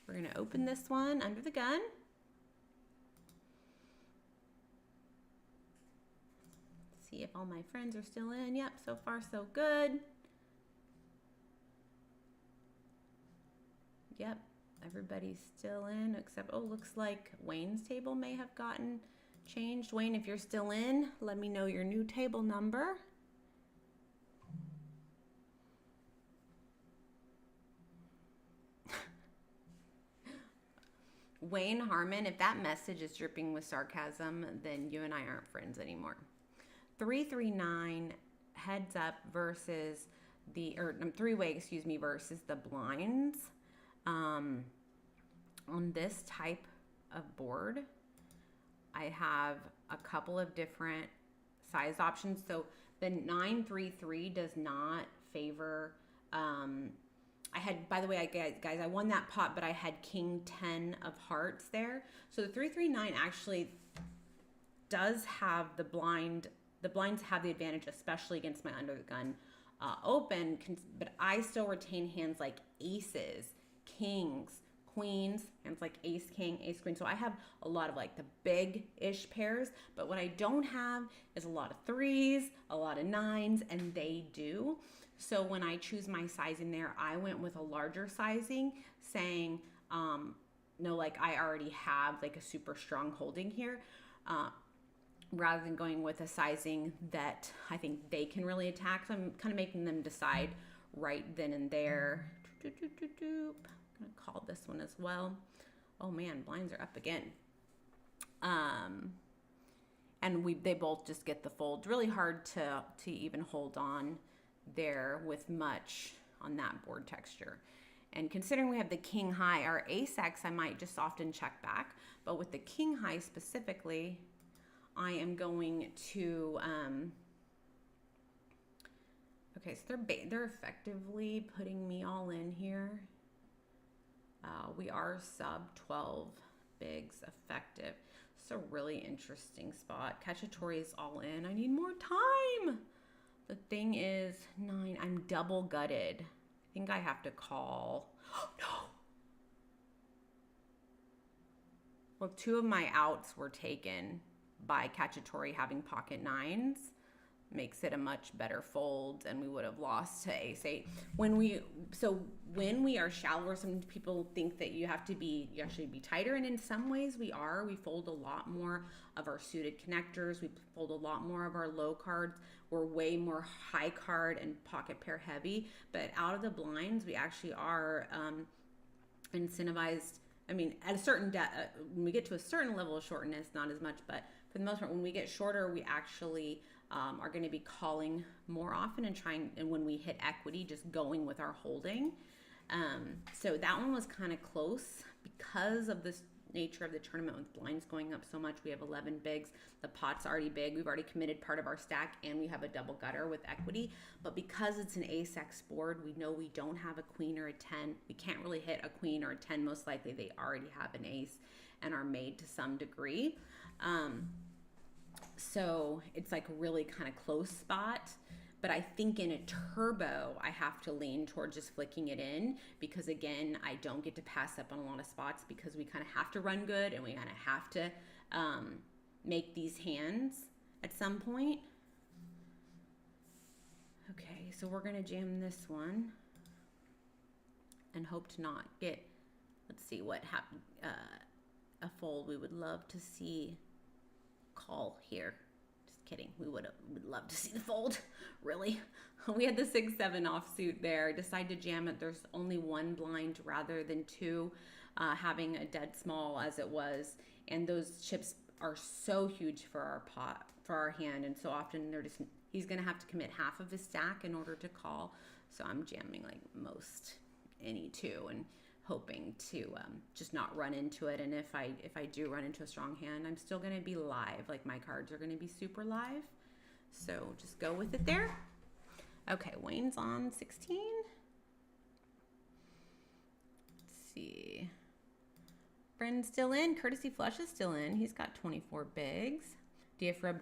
We're going to open this one under the gun. See if all my friends are still in. Yep, so far so good. Yep, everybody's still in except, looks like Wayne's table may have gotten changed. Wayne, if you're still in, let me know your new table number. Wayne Harmon, if that message is dripping with sarcasm, then you and I aren't friends anymore. 339 heads up versus three-way, versus the blinds. On this type of board, I have a couple of different size options. So the 933 does not favor, by the way, guys, I won that pot, but I had king 10 of hearts there. So the 339 actually does have the blinds have the advantage, especially against my under the gun open, but I still retain hands like aces, kings, queens, hands like ace, king, ace, queen. So I have a lot of like the big-ish pairs, but what I don't have is a lot of threes, a lot of nines, and they do. So when I choose my sizing there, I went with a larger sizing, saying, no, like I already have like a super strong holding here, rather than going with a sizing that I think they can really attack. So I'm kind of making them decide right then and there. I'm gonna call this one as well. Oh man, blinds are up again. And they both just get the fold. Really hard to even hold on there with much on that board texture. And considering we have the king high, our ace X, I might just often check back, but with the king high specifically, I am going to, okay, so they're effectively putting me all in here. We are sub 12 bigs effective. It's a really interesting spot. Cacciatore is all in. I need more time. The thing is, 9, I'm double gutted think I have to call. Oh, no. Well, two of my outs were taken by Cacciatore having pocket nines. Makes it a much better fold, and we would have lost to ace-8. When we are shallower, some people think that you actually be tighter, and in some ways we are. We fold a lot more of our suited connectors. We fold a lot more of our low cards. We're way more high card and pocket pair heavy, but out of the blinds, we actually are incentivized. I mean, at a certain when we get to a certain level of shortness, not as much, but for the most part, when we get shorter, we actually are going to be calling more often and when we hit equity, just going with our holding. So that one was kind of close because of this nature of the tournament with blinds going up so much. We have 11 bigs. The pot's already big. We've already committed part of our stack, and we have a double gutter with equity. But because it's an ace-x board, we know we don't have a queen or a 10. We can't really hit a queen or a 10. Most likely they already have an ace and are made to some degree. So it's like a really kind of close spot. But I think in a turbo, I have to lean toward just flicking it in because, again, I don't get to pass up on a lot of spots because we kind of have to run good and we kind of have to make these hands at some point. Okay, so we're going to jam this one and hope to not get, let's see what happened, a fold. We would love to see call here. Just kidding. We would love to see the fold. Really. We had the 6-7 offsuit there. Decided to jam it. There's only one blind rather than two, having a dead small as it was. And those chips are so huge for our pot, for our hand. And so often he's going to have to commit half of his stack in order to call. So I'm jamming like most any two and hoping to just not run into it. And if I do run into a strong hand, I'm still going to be live. Like my cards are going to be super live. So just go with it there. Okay, Wayne's on 16. Let's see. Bren's still in. Courtesy Flush is still in. He's got 24 bigs. DF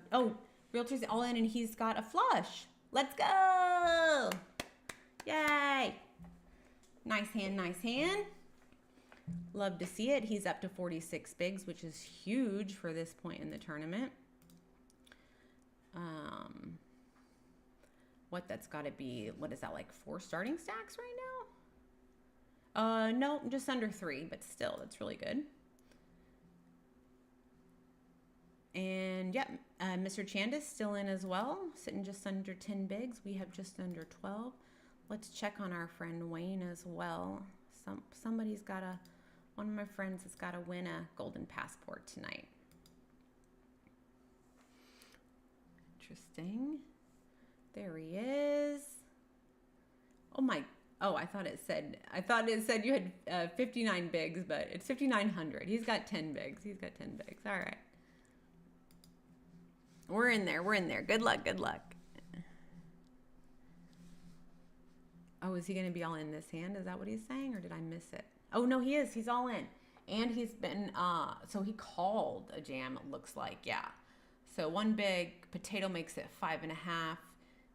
Realtor's all in and he's got a flush. Let's go. Yay. Nice hand, nice hand. Love to see it. He's up to 46 bigs, which is huge for this point in the tournament. What that's got to be, what is that, like 4 starting stacks right now? No, just under 3, but still, that's really good. And yep, Mr. Chanda's still in as well, sitting just under 10 bigs. We have just under 12. Let's check on our friend Wayne as well. Somebody's got one of my friends has got to win a golden passport tonight. Interesting. There he is. I thought it said you had 59 bigs, but it's 5,900. He's got 10 bigs. All right. We're in there. Good luck. Oh, is he going to be all in this hand? Is that what he's saying, or did I miss it? Oh, no, he is. He's all in. And he's been, so he called a jam, it looks like, yeah. So one big, potato makes it 5.5.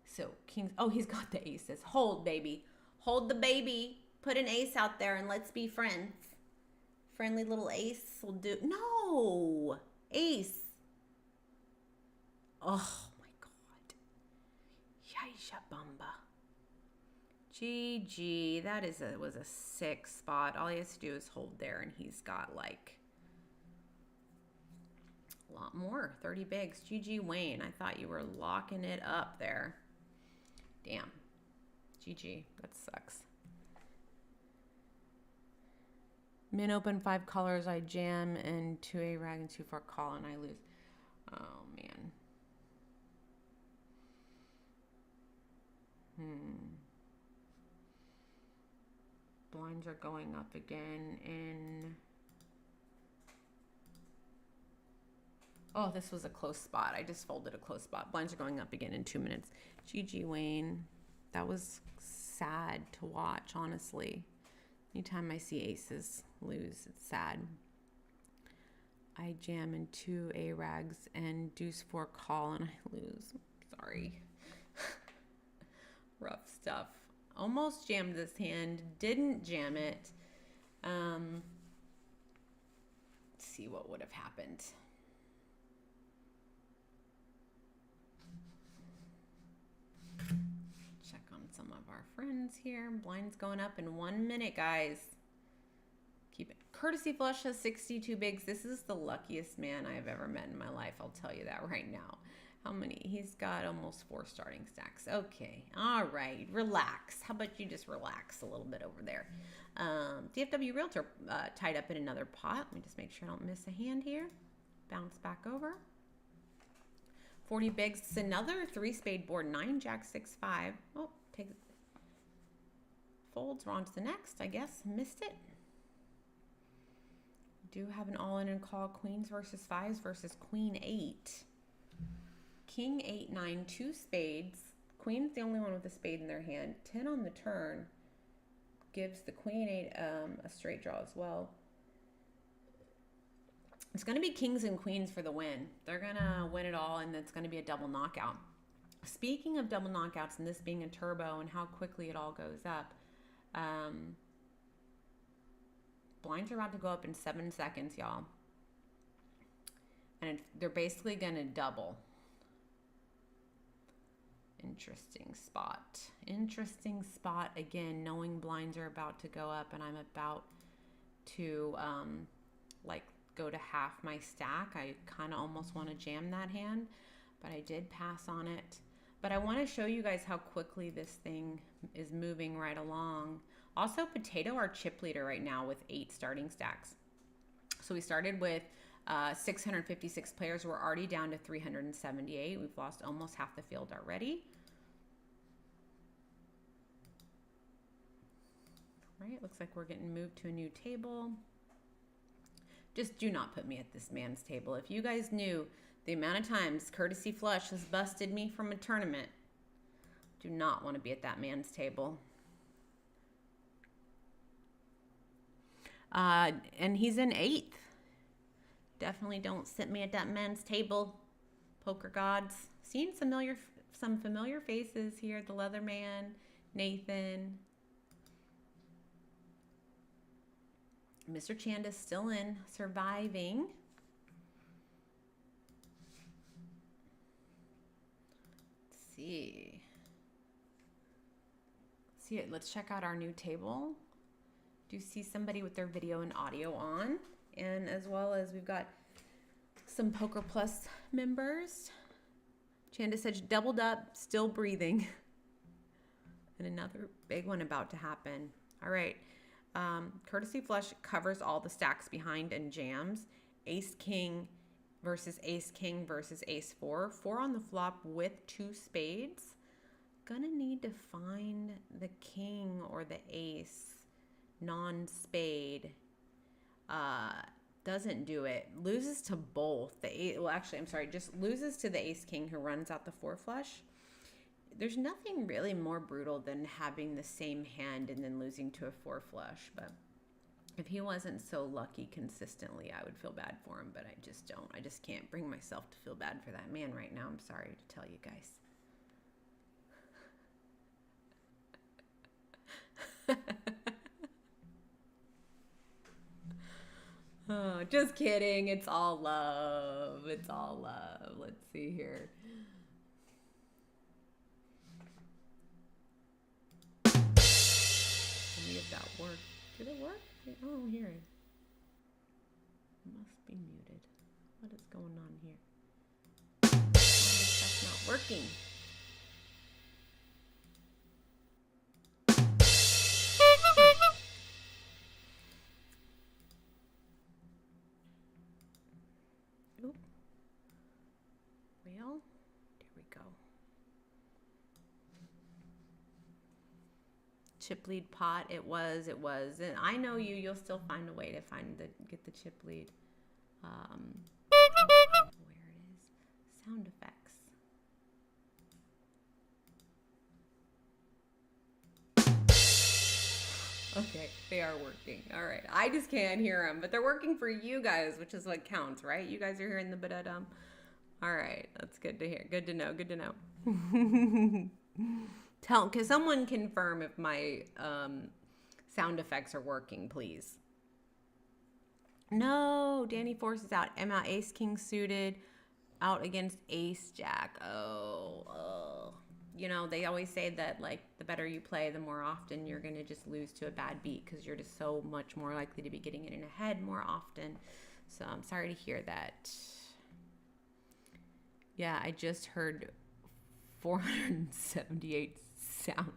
So kings, oh, he's got the aces. Hold, baby. Hold the baby. Put an ace out there and let's be friends. Friendly little ace will do. No! Ace. Oh, my God. Yaisha Bamba. GG. That was a 6 spot. All he has to do is hold there, and he's got like a lot more. 30 bigs. GG Wayne. I thought you were locking it up there. Damn. GG. That sucks. Min open 5 colors. I jam and 2 rag and 2 for call, and I lose. Oh man. Blinds are going up again in. Oh, this was a close spot. I just folded a close spot. Blinds are going up again in 2 minutes. GG Wayne. That was sad to watch, honestly. Anytime I see aces lose, it's sad. I jam in 2 A-rags and deuce 4 call, and I lose. Sorry. Rough stuff. Almost jammed this hand, didn't jam it. Let's see what would have happened. Check on some of our friends here. Blind's going up in 1 minute, guys. Keep it. Courtesy Flush has 62 bigs. This is the luckiest man I have ever met in my life. I'll tell you that right now. How many? He's got almost 4 starting stacks. Okay. All right. Relax. How about you just relax a little bit over there? DFW Realtor tied up in another pot. Let me just make sure I don't miss a hand here. Bounce back over. 40 bigs. It's another 3-spade board. 9, Jack, 6, 5. Oh, take it. Folds. We're on to the next, I guess. Missed it. Do have an all-in and call. Queens versus 5s versus Queen 8. King 8, 9, 2 spades. Queen's the only one with a spade in their hand. 10 on the turn gives the Queen 8 a straight draw as well. It's going to be kings and queens for the win. They're going to win it all, and it's going to be a double knockout. Speaking of double knockouts and this being a turbo and how quickly it all goes up, blinds are about to go up in 7 seconds, y'all. And they're basically going to double. Interesting spot. Interesting spot. Again, knowing blinds are about to go up and I'm about to go to half my stack. I kind of almost want to jam that hand, but I did pass on it. But I want to show you guys how quickly this thing is moving right along. Also, Potato, our chip leader right now with 8 starting stacks. So we started with 656 players. We're already down to 378. We've lost almost half the field already. All right, looks like we're getting moved to a new table. Just do not put me at this man's table. If you guys knew the amount of times Courtesy Flush has busted me from a tournament, do not want to be at that man's table. And he's in 8th. Definitely don't sit me at that man's table, poker gods. Seen some familiar faces here. The Leatherman, Nathan. Mr. Chanda's still in, surviving. Let's see. Let's check out our new table. Do see somebody with their video and audio on. And as well as we've got some Poker Plus members. Chanda said doubled up, still breathing. And another big one about to happen. All right. Courtesy Flush covers all the stacks behind and jams. Ace King versus Ace King versus Ace 4. 4 on the flop with 2 spades. Gonna need to find the king or the ace. Non-spade. Doesn't do it. Loses to both. Just loses to the Ace King who runs out the 4 flush. There's nothing really more brutal than having the same hand and then losing to a 4 flush. But if he wasn't so lucky consistently, I would feel bad for him. But I just don't. I just can't bring myself to feel bad for that man right now. I'm sorry to tell you guys. Oh, just kidding. It's all love. It's all love. Let's see here. If that worked. Did it work? I don't hear it. Must be muted. What is going on here? That's not working. Oop. Well, there we go. Chip lead pot. It was. And I know you'll still find a way to get the chip lead. Where it is. Sound effects. Okay, they are working. All right. I just can't hear them, but they're working for you guys, which is what counts, right? You guys are hearing the ba-da-dum. All right. That's good to hear. Good to know. Can someone confirm if my sound effects are working, please? No, Danny forces out. Emma ace king suited out against ace jack. Oh. You know, they always say that, like, the better you play, the more often you're going to just lose to a bad beat because you're just so much more likely to be getting it in a head more often. So I'm sorry to hear that. Yeah, I just heard 478 sound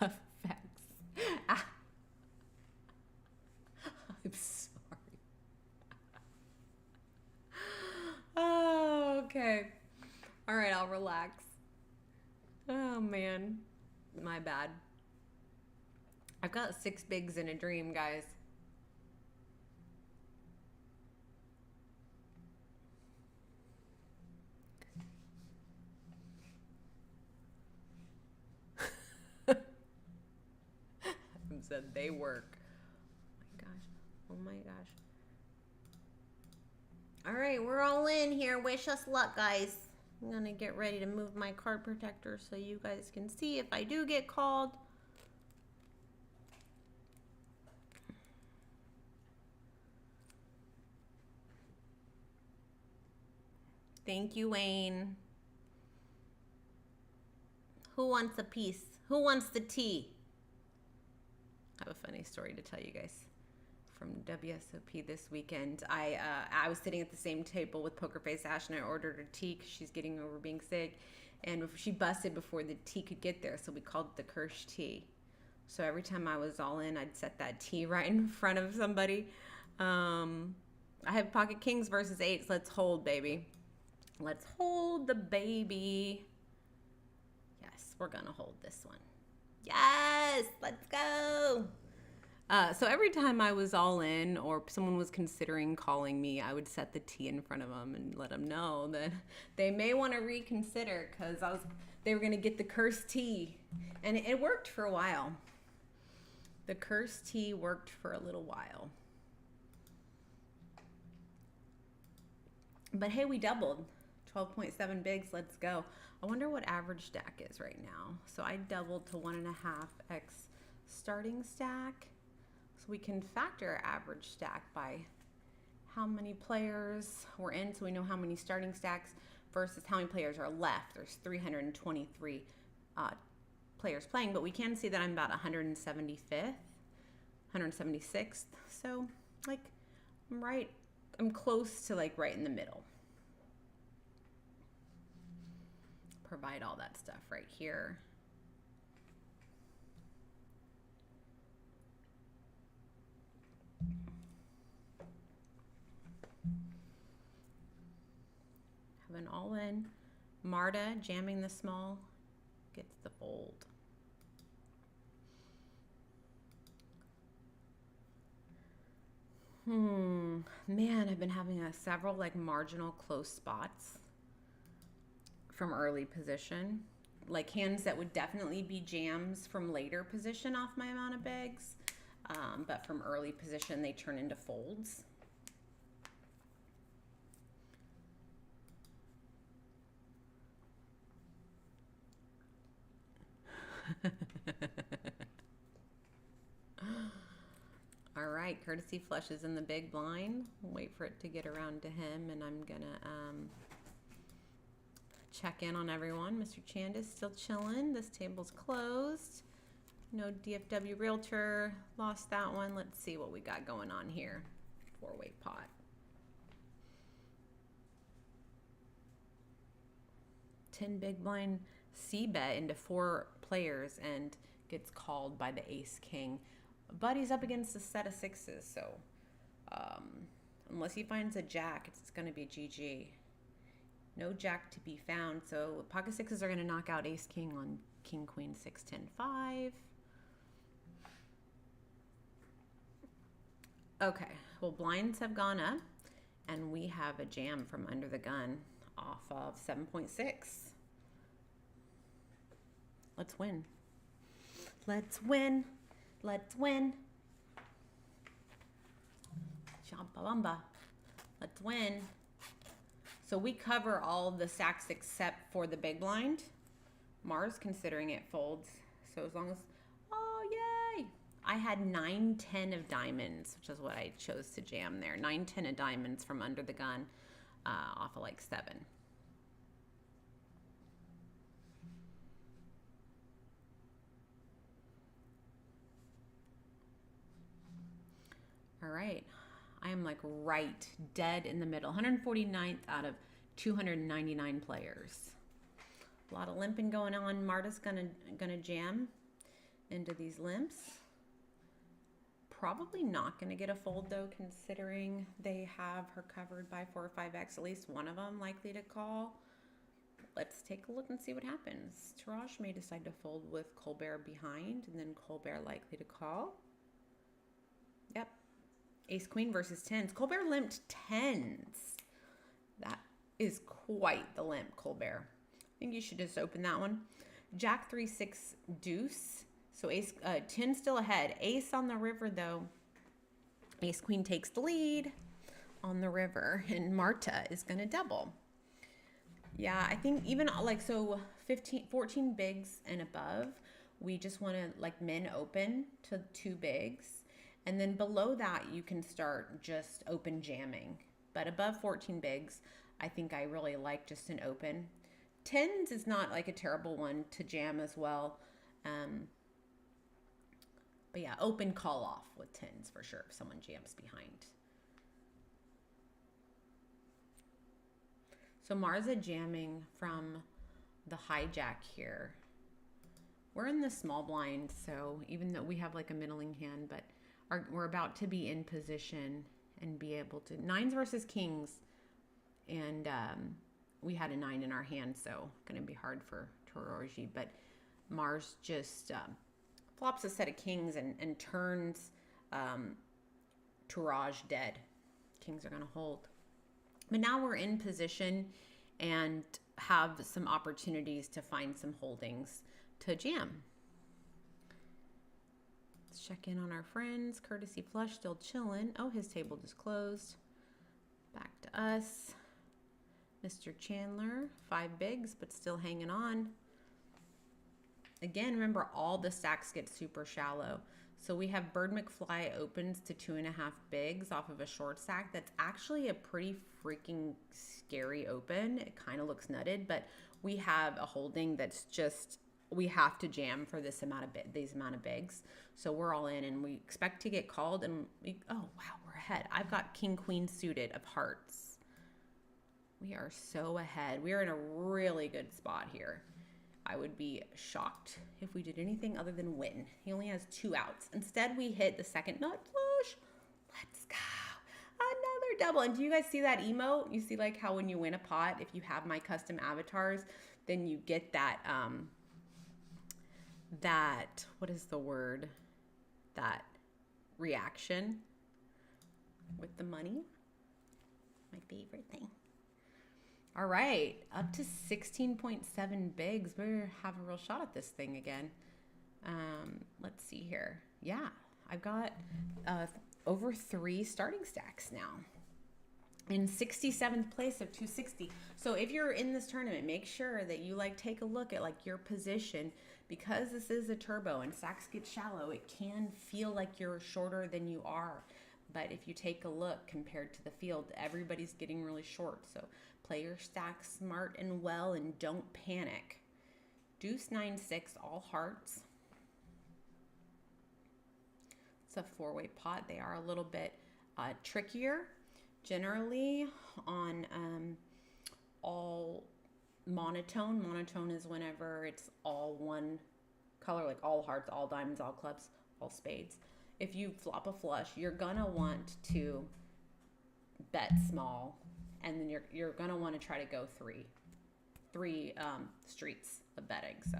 effects. I'm sorry. Oh, okay. All right, I'll relax. Oh, man. My bad. I've got 6 bigs in a dream, guys. Said they work. Oh my gosh. All right, we're all in here. Wish us luck, guys. I'm gonna get ready to move my card protector so you guys can see if I do get called. Thank you, Wayne. Who wants a piece? Who wants the tea? I have a funny story to tell you guys from WSOP this weekend. I was sitting at the same table with Poker Face Ash, and I ordered her tea because she's getting over being sick, and she busted before the tea could get there, so we called it the Kirsch tea. So every time I was all in, I'd set that tea right in front of somebody. I have pocket kings versus 8s. Let's hold, baby. Let's hold the baby. Yes, we're gonna hold this one. Yes, let's go. So every time I was all in or someone was considering calling me, I would set the tea in front of them and let them know that they may want to reconsider because they were going to get the cursed tea. And it worked for a while. The cursed tea worked for a little while. But hey, we doubled. 12.7 bigs, let's go. I wonder what average stack is right now. So I doubled to 1.5x starting stack. So we can factor average stack by how many players we're in, so we know how many starting stacks versus how many players are left. There's 323 players playing, but we can see that I'm about 175th, 176th. So like I'm close to like right in the middle. Provide all that stuff right here. Have an all in. Marta jamming the small gets the fold. Man, I've been having several like marginal close spots from early position, like hands that would definitely be jams from later position off my amount of bigs, but from early position they turn into folds. All right, courtesy flushes in the big blind. We'll wait for it to get around to him, and I'm gonna check in on everyone. Mr. Chand is still chilling. This table's closed. No DFW Realtor. Lost that one. Let's see what we got going on here. 4-way pot. 10 big blind c-bet into 4 players and gets called by the ace king. But he's up against a set of 6s, so unless he finds a jack, it's going to be GG. No jack to be found, so pocket 6s are going to knock out ace king on king queen 6 10 5. Okay, well, blinds have gone up, and we have a jam from under the gun off of 7.6. Let's win. Let's win. Let's win. Champabamba. Let's win. So we cover all the stacks except for the big blind. Mars considering it folds. So as long as, oh, yay. I had 9-10 of diamonds, which is what I chose to jam there. 9-10 of diamonds from under the gun off of like 7. All right. I am like right dead in the middle. 149th out of 299 players. A lot of limping going on. Marta's gonna jam into these limps. Probably not gonna get a fold though, considering they have her covered by 4 or 5x. At least one of them likely to call. Let's take a look and see what happens. Taraj may decide to fold with Colbert behind, and then Colbert likely to call. Yep. Ace Queen versus tens. Colbert limped tens. That is quite the limp, Colbert. I think you should just open that one. Jack 3 6 deuce. So ace 10 still ahead. Ace on the river though. Ace Queen takes the lead on the river, and Marta is gonna double. Yeah, I think even like so 14 bigs and above, we just want to like min open to 2 bigs. And then below that, you can start just open jamming. But above 14 bigs, I think I really like just an open. Tens is not like a terrible one to jam as well. But yeah, open call off with tens for sure if someone jams behind. So Marza jamming from the hijack here. We're in the small blind, so even though we have like a middling hand, but we're about to be in position and be able to, nines versus kings, and we had a 9 in our hand, so gonna be hard for Toroji, but Mars just flops a set of kings and turns Tourage dead. Kings are gonna hold. But now we're in position and have some opportunities to find some holdings to jam. Let's check in on our friends. Courtesy Flush still chilling. Oh, his table just closed. Back to us. Mr. Chandler, 5 bigs, but still hanging on. Again, remember all the stacks get super shallow. So we have Bird McFly opens to 2.5 bigs off of a short stack. That's actually a pretty freaking scary open. It kind of looks nutted, but we have a holding that's just, we have to jam for this amount of these amount of bigs. So we're all in, and we expect to get called, and oh wow, we're ahead. I've got King Queen suited of hearts. We are so ahead. We are in a really good spot here. I would be shocked if we did anything other than win. He only has 2 outs. Instead, we hit the second nut flush. Let's go. Another double. And do you guys see that emote? You see like how when you win a pot, if you have my custom avatars, then you get that, what is the word? That reaction with the money. My favorite thing. All right, up to 16.7 bigs. We have a real shot at this thing again. Let's see here. Yeah, I've got over 3 starting stacks now. In 67th place of 260. So if you're in this tournament, make sure that you like take a look at like your position, because this is a turbo and stacks get shallow. It can feel like you're shorter than you are. But if you take a look compared to the field, everybody's getting really short. So play your stacks smart and well, and don't panic. Deuce 9 6 all hearts. It's a 4-way pot. They are a little bit trickier generally on all monotone. Monotone is whenever it's all one color, like all hearts, all diamonds, all clubs, all spades. If you flop a flush, you're gonna want to bet small, and then you're gonna want to try to go three streets of betting. So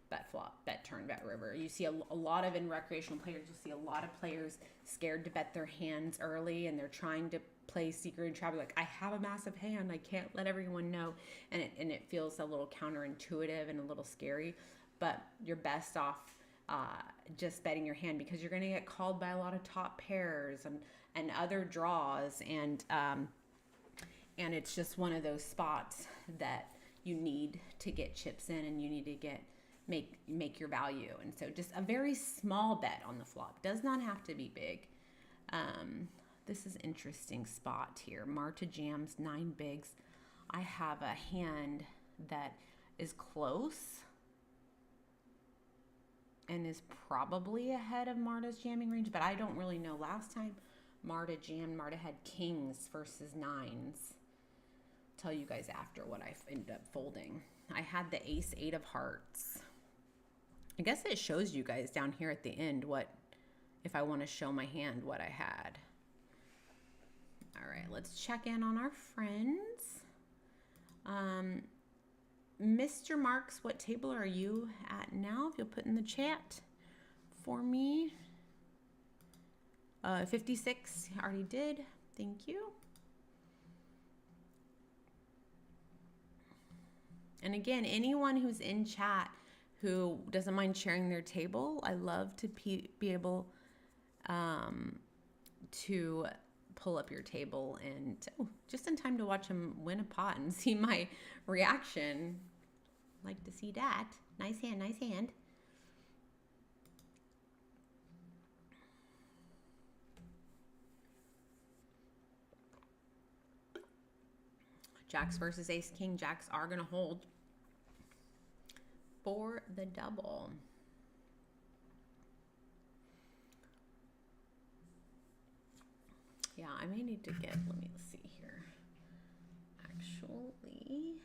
bet flop, bet turn, bet river. You see a lot of, in recreational players, you'll see a lot of players scared to bet their hands early, and they're trying to play secret and trap. Like, I have a massive hand, I can't let everyone know, and it feels a little counterintuitive and a little scary. But you're best off just betting your hand, because you're going to get called by a lot of top pairs and other draws, and it's just one of those spots that you need to get chips in and you need to make your value. And so just a very small bet on the flop. Does not have to be big. This is interesting spot here. Marta jams 9 bigs. I have a hand that is close and is probably ahead of Marta's jamming range, but I don't really know. Last time Marta jammed, Marta had kings versus 9s. Tell you guys after what I ended up folding. I had the ace 8 of hearts. I guess it shows you guys down here at the end what, if I want to show my hand, what I had. All right, let's check in on our friends. Mr. Marks, what table are you at now? If you'll put in the chat for me. 56, already did. Thank you. And again, anyone who's in chat who doesn't mind sharing their table, I love to be able to pull up your table and just in time to watch them win a pot and see my reaction. Like to see that. Nice hand, nice hand. Jacks versus ace king. Jacks are going to hold for the double. Yeah, I may need to get, let me see here. Actually,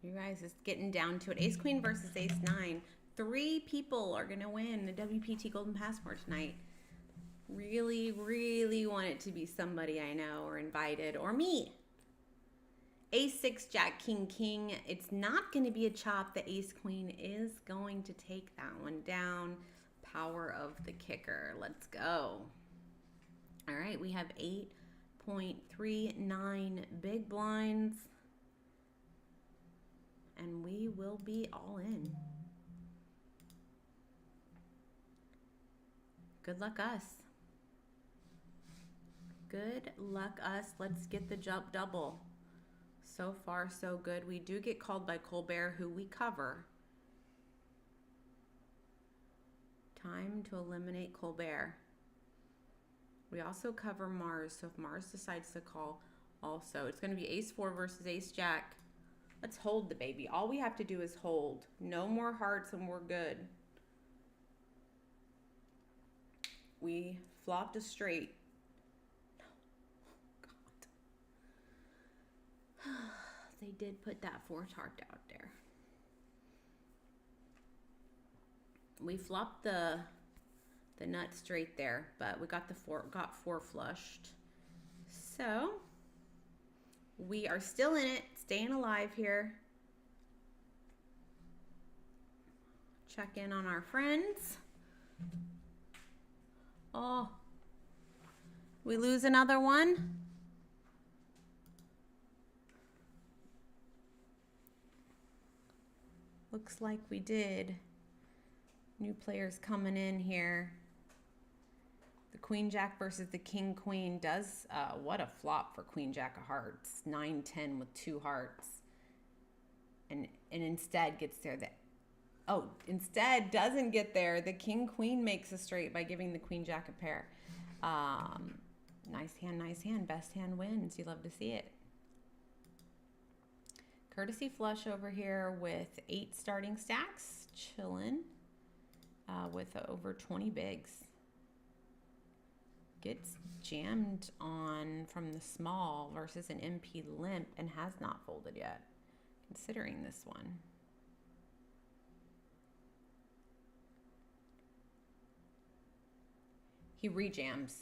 you guys, it's getting down to it. Ace Queen versus Ace 9. 3 people are going to win the WPT Golden Passport tonight. Really, really want it to be somebody I know or invited or me. Ace 6, Jack, King, King. It's not going to be a chop. The Ace Queen is going to take that one down. Power of the kicker. Let's go. All right, we have 8.39 big blinds. And we will be all in. Good luck us. Good luck us. Let's get the jump double. So far, so good. We do get called by Colbert, who we cover. Time to eliminate Colbert. We also cover Mars, so if Mars decides to call also, it's going to be Ace 4 versus Ace Jack. Let's hold the baby. All we have to do is hold. No more hearts and we're good. We flopped a straight. Oh, God. They did put that 4th heart out there. We flopped the nut straight there, but we got got 4 flushed. So we are still in it, staying alive here. Check in on our friends. Oh, we lose another one. Looks like we did. New players coming in here. The Queen Jack versus the King Queen does, what a flop for Queen Jack of hearts. 9-10 with 2 hearts. And instead gets there. Instead doesn't get there. The King Queen makes a straight by giving the Queen Jack a pair. Nice hand, nice hand. Best hand wins. You love to see it. Courtesy flush over here with 8 starting stacks. Chillin'. With over 20 bigs. Gets jammed on from the small versus an MP limp and has not folded yet, considering this one. He rejams.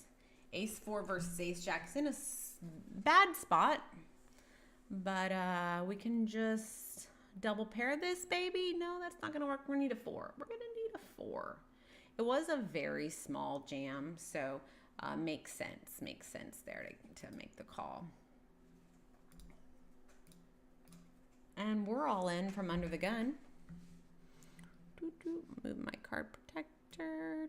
Ace 4 versus Ace Jack is in a bad spot. But we can just double pair this, baby. No, that's not going to work. We're going to need a 4. We're going to need a 4. It was a very small jam, so makes sense. Makes sense there to make the call. And we're all in from under the gun. Move my card protector.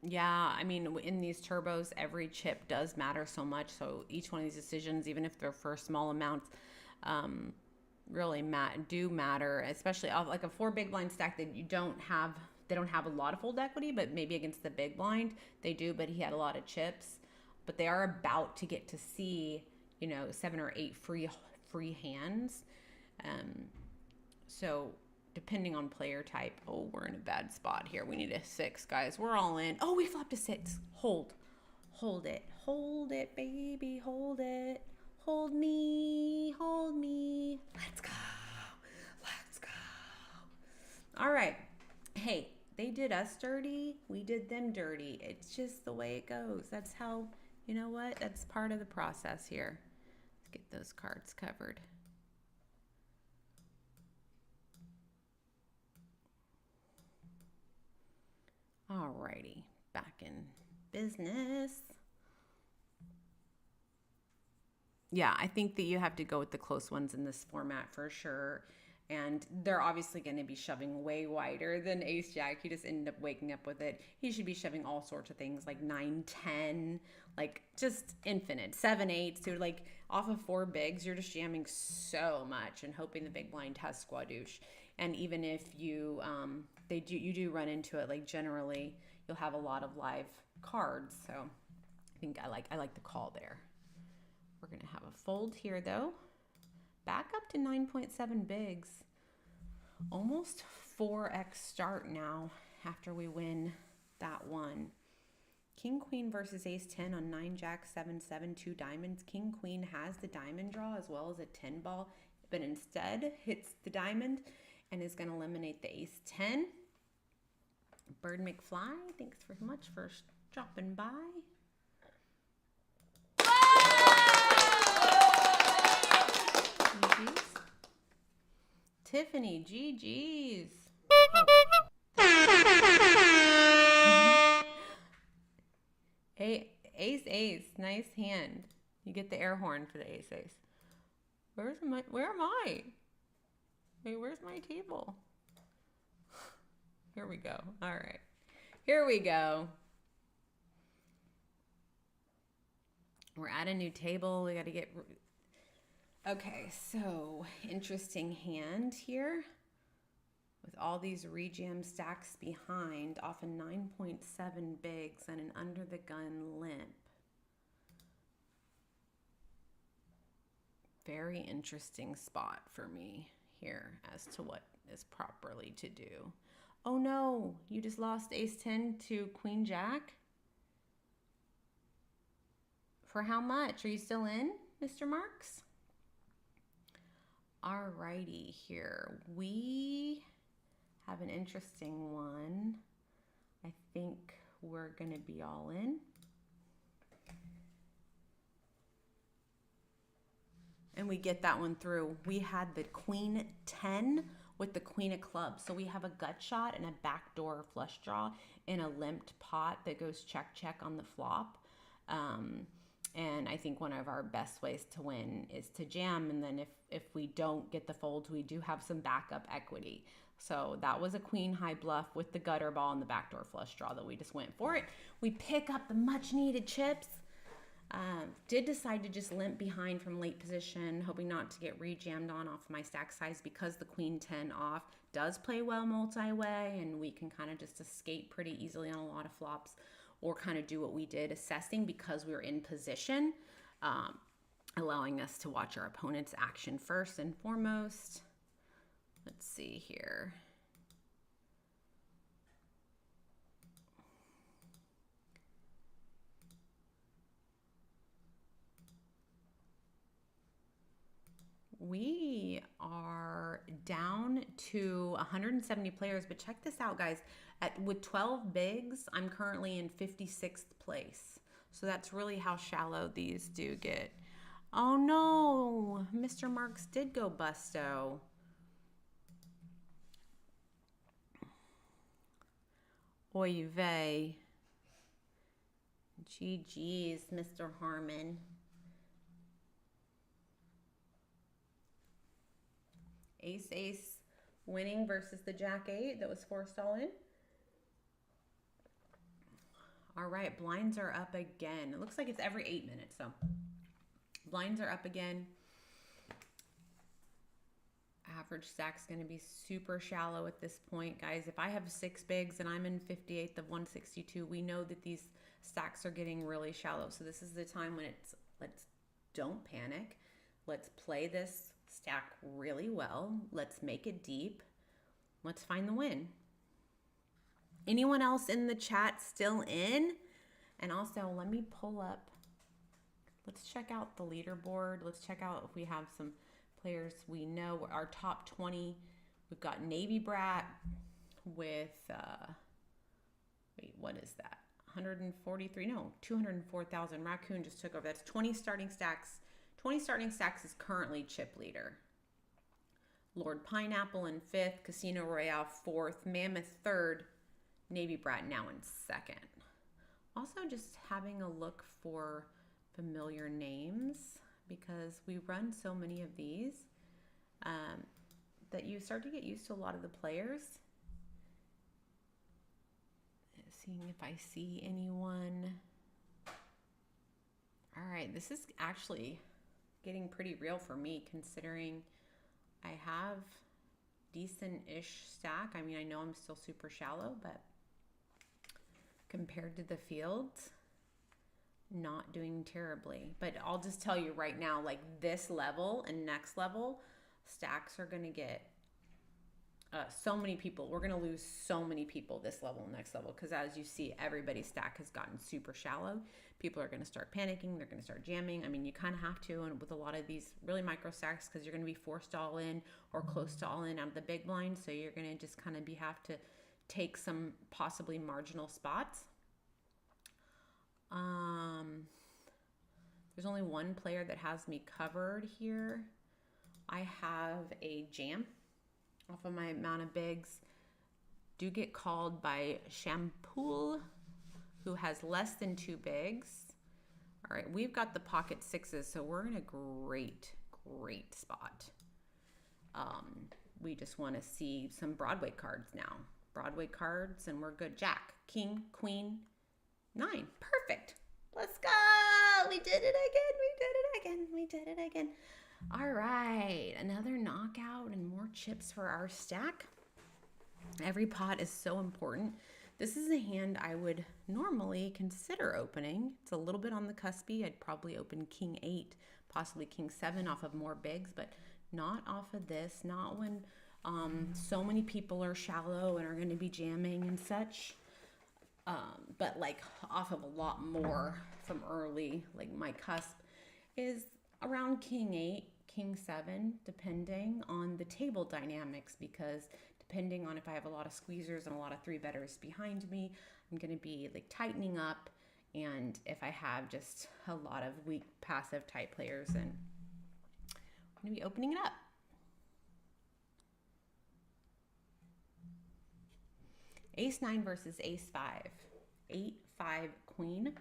Yeah, I mean, in these turbos, every chip does matter so much. So each one of these decisions, even if they're for small amounts, really do matter. Especially like a 4 big blind stack that they don't have a lot of fold equity, but maybe against the big blind they do. But he had a lot of chips, but they are about to get to see 7 or 8 free hands. So depending on player type, we're in a bad spot here. We need a 6, guys. We're all in. Oh, we flopped a 6. Hold it, baby, hold it. Hold me. Let's go. All right. Hey, they did us dirty. We did them dirty. It's just the way it goes. That's how, that's part of the process here. Let's get those cards covered. Alrighty, back in business. Yeah, I think that you have to go with the close ones in this format for sure. And they're obviously going to be shoving way wider than Ace Jack. He just ended up waking up with it. He should be shoving all sorts of things like 9, 10, like just infinite. 7, 8. So like off of 4 bigs, you're just jamming so much and hoping the big blind has squadouche. And even if you you do run into it, like generally you'll have a lot of live cards. So I think I like the call there. We're gonna have a fold here though. Back up to 9.7 bigs. Almost 4x start now after we win that one. King Queen versus Ace 10 on 9 Jack 7 7 2 diamonds. King Queen has the diamond draw as well as a 10 ball, but instead hits the diamond and is going to eliminate the Ace 10. Bird McFly, thanks very much for dropping by. GG's. Tiffany, GG's. Ace, nice hand. You get the air horn for the ace. Where am I? Wait, where's my table? Here we go. All right. Here we go. We're at a new table. We got to get... Okay, so interesting hand here. With all these rejam stacks behind, off a 9.7 bigs and an under the gun limp. Very interesting spot for me here as to what is properly to do. Oh no, you just lost Ace 10 to Queen Jack? For how much? Are you still in, Mr. Marks? Alrighty, here we have an interesting one. I think we're gonna be all in. And we get that one through. We had the Queen 10 with the Queen of Clubs. So we have a gut shot and a backdoor flush draw in a limped pot that goes check, check on the flop. And I think one of our best ways to win is to jam. And then if we don't get the folds, we do have some backup equity. So that was a queen high bluff with the gutter ball and the backdoor flush draw that we just went for it. We pick up the much needed chips. Did decide to just limp behind from late position, hoping not to get re-jammed on off my stack size because the Queen 10 off does play well multi-way and we can kind of just escape pretty easily on a lot of flops or kind of do what we did, assessing because we were in position, allowing us to watch our opponent's action first and foremost. Let's see here. We are down to 170 players, but check this out, guys. With 12 bigs, I'm currently in 56th place. So that's really how shallow these do get. Oh no, Mr. Marks did go busto. Oy vey. GG's, Mr. Harmon. Ace, ace winning versus the Jack 8 that was forced all in. All right, blinds are up again. It looks like it's every 8 minutes, so blinds are up again. Average stack's going to be super shallow at this point, guys. If I have 6 bigs and I'm in 58th of 162, we know that these stacks are getting really shallow. So this is the time when don't panic. Let's play this stack really well. Let's make it deep. Let's find the win. Anyone else in the chat still in? And also, let me pull up. Let's check out the leaderboard. Let's check out if we have some players we know. Our top 20. We've got Navy Brat with, wait, what is that? 143, no, 204,000. Raccoon just took over. That's 20 starting stacks. 20 starting stacks is currently chip leader. Lord Pineapple in 5th, Casino Royale 4th, Mammoth 3rd, Navy Brat now in 2nd. Also just having a look for familiar names because we run so many of these that you start to get used to a lot of the players. Seeing if I see anyone. All right, this is actually getting pretty real for me considering I have decent-ish stack. I mean, I know I'm still super shallow, but compared to the field, not doing terribly. But I'll just tell you right now, like this level and next level, stacks are going to get so many people. We're going to lose so many people this level and next level because as you see, everybody's stack has gotten super shallow. People are going to start panicking. They're going to start jamming. I mean, you kind of have to, and with a lot of these really micro stacks because you're going to be forced all in or close to all in out of the big blind. So you're going to just kind of have to take some possibly marginal spots. There's only one player that has me covered here. I have a jam off of my amount of bigs. Do get called by Shampoo, who has less than 2 bigs. All right, we've got the pocket 6s, so we're in a great spot. We just want to see some Broadway cards now. Broadway cards, and we're good. Jack, King, Queen, 9. Perfect. Let's go. We did it again. We did it again. All right, another knockout and more chips for our stack. Every pot is so important. This is a hand I would normally consider opening. It's a little bit on the cuspy. I'd probably open King 8, possibly King 7 off of more bigs, but not off of this. Not when so many people are shallow and are going to be jamming and such. But like off of a lot more from early, like my cusp is around King 8, King 7, depending on the table dynamics, because depending on if I have a lot of squeezers and a lot of 3-betters behind me, I'm going to be like tightening up. And if I have just a lot of weak passive type players, then I'm going to be opening it up. Ace 9 versus Ace 5. 8, 5, Queen.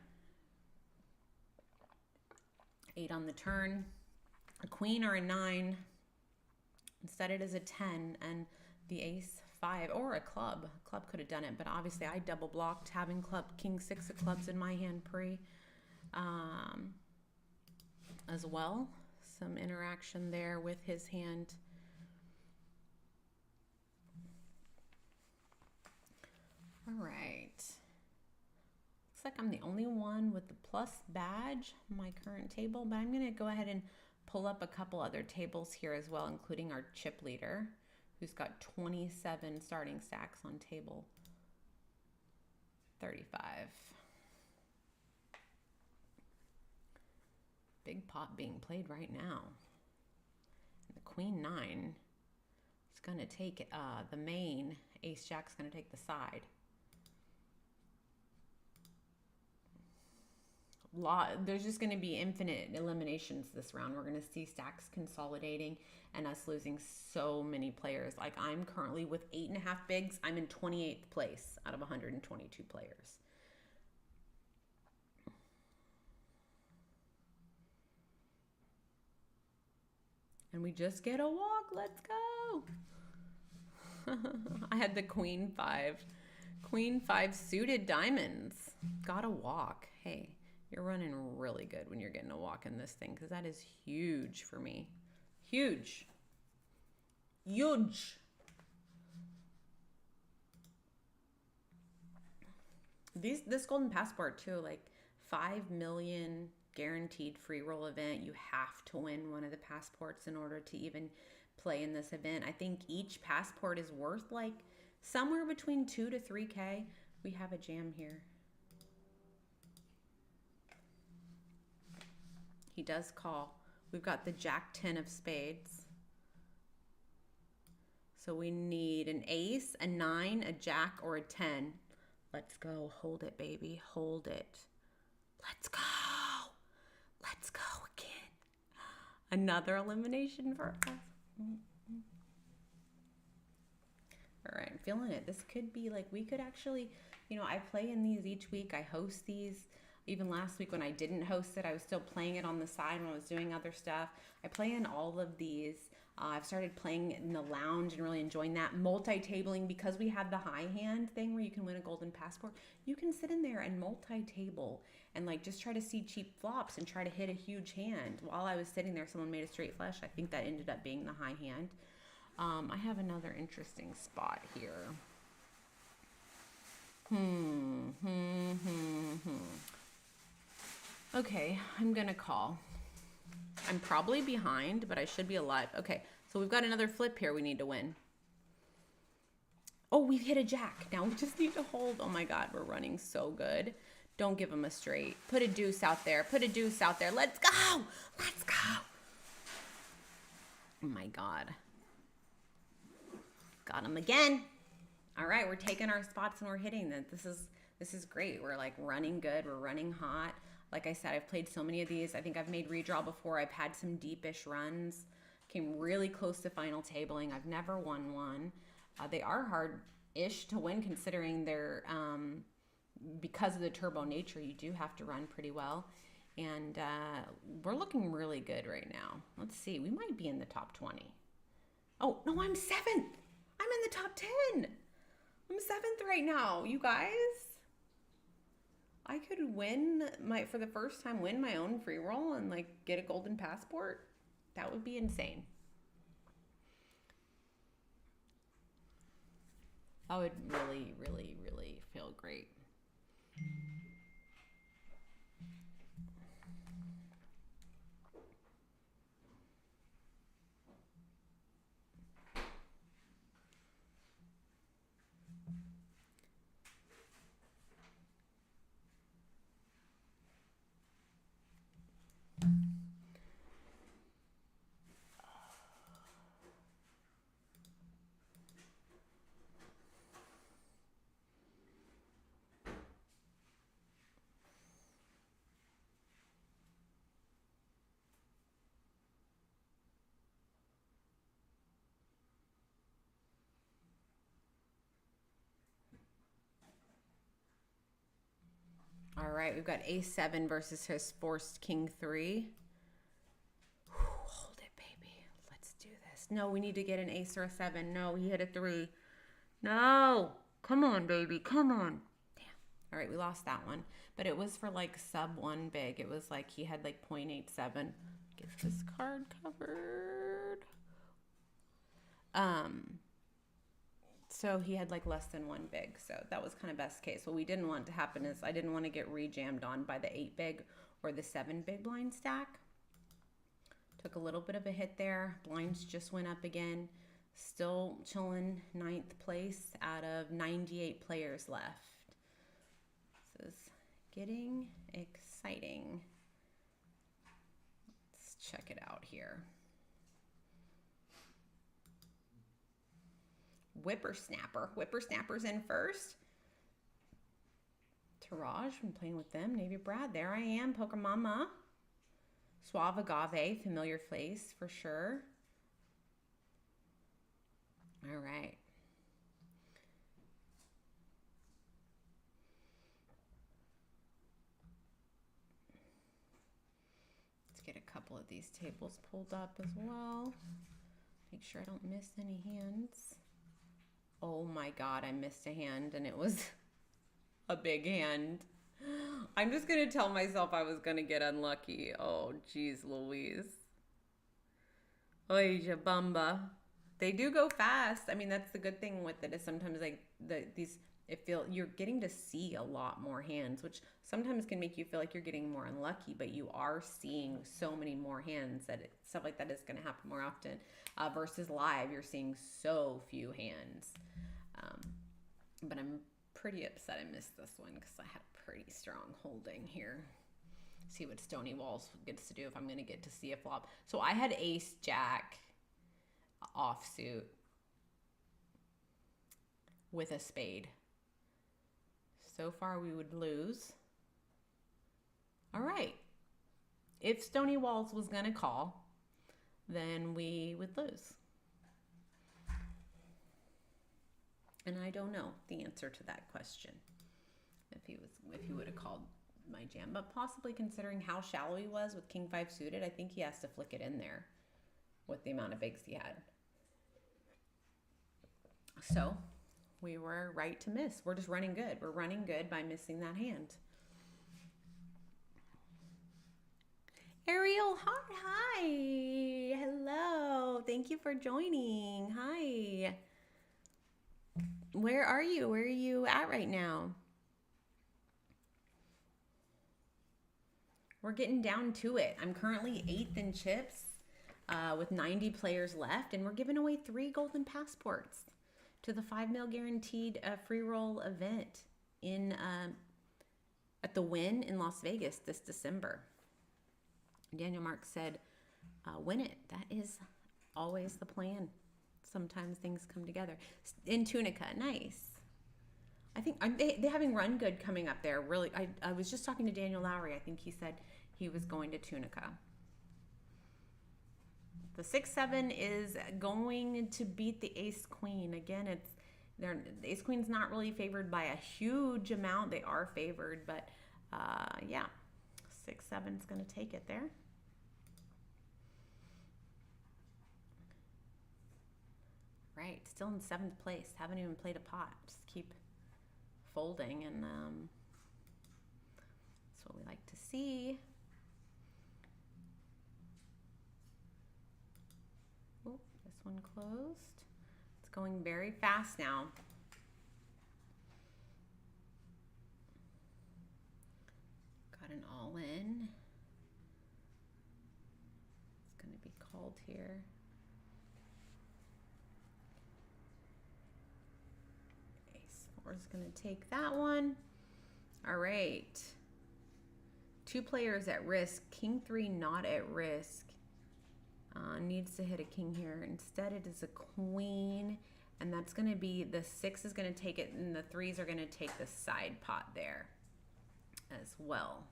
8 on the turn. A Queen or a 9. Instead it is a 10 and the Ace 5 or a club. Club could have done it, but obviously I double blocked having club King 6 of clubs in my hand pre. As well. Some interaction there with his hand. All right. Looks like I'm the only one with the plus badge on my current table, but I'm going to go ahead and pull up a couple other tables here as well, including our chip leader, who's got 27 starting stacks on table 35. Big pot being played right now. The queen nine is going to take the main. Ace jack's going to take the side. There's just going to be infinite eliminations this round. We're going to see stacks consolidating and us losing so many players. Like I'm currently with 8.5 bigs. I'm in 28th place out of 122 players. And we just get a walk. Let's go. I had the queen five suited diamonds. Got a walk. Hey. You're running really good when you're getting a walk in this thing because that is huge for me. Huge. Huge. This golden passport too, like 5 million guaranteed free roll event. You have to win one of the passports in order to even play in this event. I think each passport is worth like somewhere between 2 to 3K. We have a jam here. He does call. We've got the Jack 10 of spades. So we need an ace, a 9, a jack, or a 10. Let's go. Hold it, baby. Hold it. Let's go. Let's go again. Another elimination for us. All right, I'm feeling it. This could be like, we could actually, you know, I play in these each week. I host these. Even last week when I didn't host it, I was still playing it on the side when I was doing other stuff. I play in all of these. I've started playing in the lounge and really enjoying that. Multi-tabling, because we have the high hand thing where you can win a golden passport. You can sit in there and multi-table and like just try to see cheap flops and try to hit a huge hand. While I was sitting there, someone made a straight flush. I think that ended up being the high hand. I have another interesting spot here. Okay, I'm gonna call. I'm probably behind, but I should be alive. Okay, so we've got another flip here we need to win. Oh, we've hit a jack. Now we just need to hold. Oh my God, we're running so good. Don't give him a straight. Put a deuce out there. Put a deuce out there. Let's go. Let's go. Oh my God. Got him again. All right, we're taking our spots and we're hitting them. This is great. We're like running good. We're running hot. Like I said, I've played so many of these. I think I've made redraw before. I've had some deepish runs. Came really close to final tabling. I've never won one. They are hard-ish to win considering they're, because of the turbo nature, you do have to run pretty well. And we're looking really good right now. Let's see. We might be in the top 20. Oh, no, I'm 7th. I'm in the top 10. I'm 7th right now, you guys. I could for the first time, win my own free roll and like get a golden passport. That would be insane. That would really, really, really feel great. All right, we've got A7 versus his forced King 3. Hold it, baby. Let's do this. No, we need to get an ace or a 7. No, he hit a 3. No. Come on, baby. Come on. Damn. All right, we lost that one. But it was for like sub 1 big. It was like he had like 0.87. Get this card covered. So he had like less than 1 big. So that was kind of best case. What we didn't want to happen is I didn't want to get re-jammed on by the 8 big or the 7 big blind stack. Took a little bit of a hit there. Blinds just went up again. Still chilling 9th place out of 98 players left. This is getting exciting. Let's check it out here. Whippersnapper. Whippersnapper's in first. Taraj, been playing with them. Navy Brad, there I am. Poker Mama. Suave Agave, familiar face for sure. All right. Let's get a couple of these tables pulled up as well. Make sure I don't miss any hands. Oh my God, I missed a hand and it was a big hand. I'm just going to tell myself I was going to get unlucky. Oh, geez, Louise. Oy, jabamba. They do go fast. I mean, that's the good thing with it is sometimes like you're getting to see a lot more hands, which sometimes can make you feel like you're getting more unlucky, but you are seeing so many more hands that stuff like that is going to happen more often versus live. You're seeing so few hands. But I'm pretty upset I missed this one because I had a pretty strong holding here. See what Stony Walls gets to do if I'm going to get to see a flop. So I had ace jack offsuit with a spade. So far we would lose. All right. If Stony Walls was going to call, then we would lose. And I don't know the answer to that question. If he would have called my jam, but possibly considering how shallow he was with King 5 suited, I think he has to flick it in there with the amount of bigs he had. So we were right to miss. We're just running good. We're running good by missing that hand. Ariel, hi. Hello. Thank you for joining. Hi. Where are you? Where are you at right now? We're getting down to it. I'm currently 8th in chips with 90 players left, and we're giving away 3 golden passports to the 5 mil guaranteed free roll event in at the Wynn in Las Vegas this December. Daniel Mark said, win it. That is always the plan. Sometimes things come together. In Tunica, nice. I think they're having Run Good coming up there. Really, I was just talking to Daniel Lowry. I think he said he was going to Tunica. The 6-7 is going to beat the Ace Queen. Again, the Ace Queen's not really favored by a huge amount. They are favored, but yeah, 6-7 is going to take it there. Right, still in 7th place. Haven't even played a pot. Just keep folding, and that's what we like to see. Oh, this one closed. It's going very fast now. Got an all-in. It's going to be called here. Is going to take that one. All right. 2 players at risk. King 3 not at risk. Needs to hit a king here. Instead, it is a queen. And that's going to be, the 6 is going to take it, and the 3s are going to take the side pot there as well.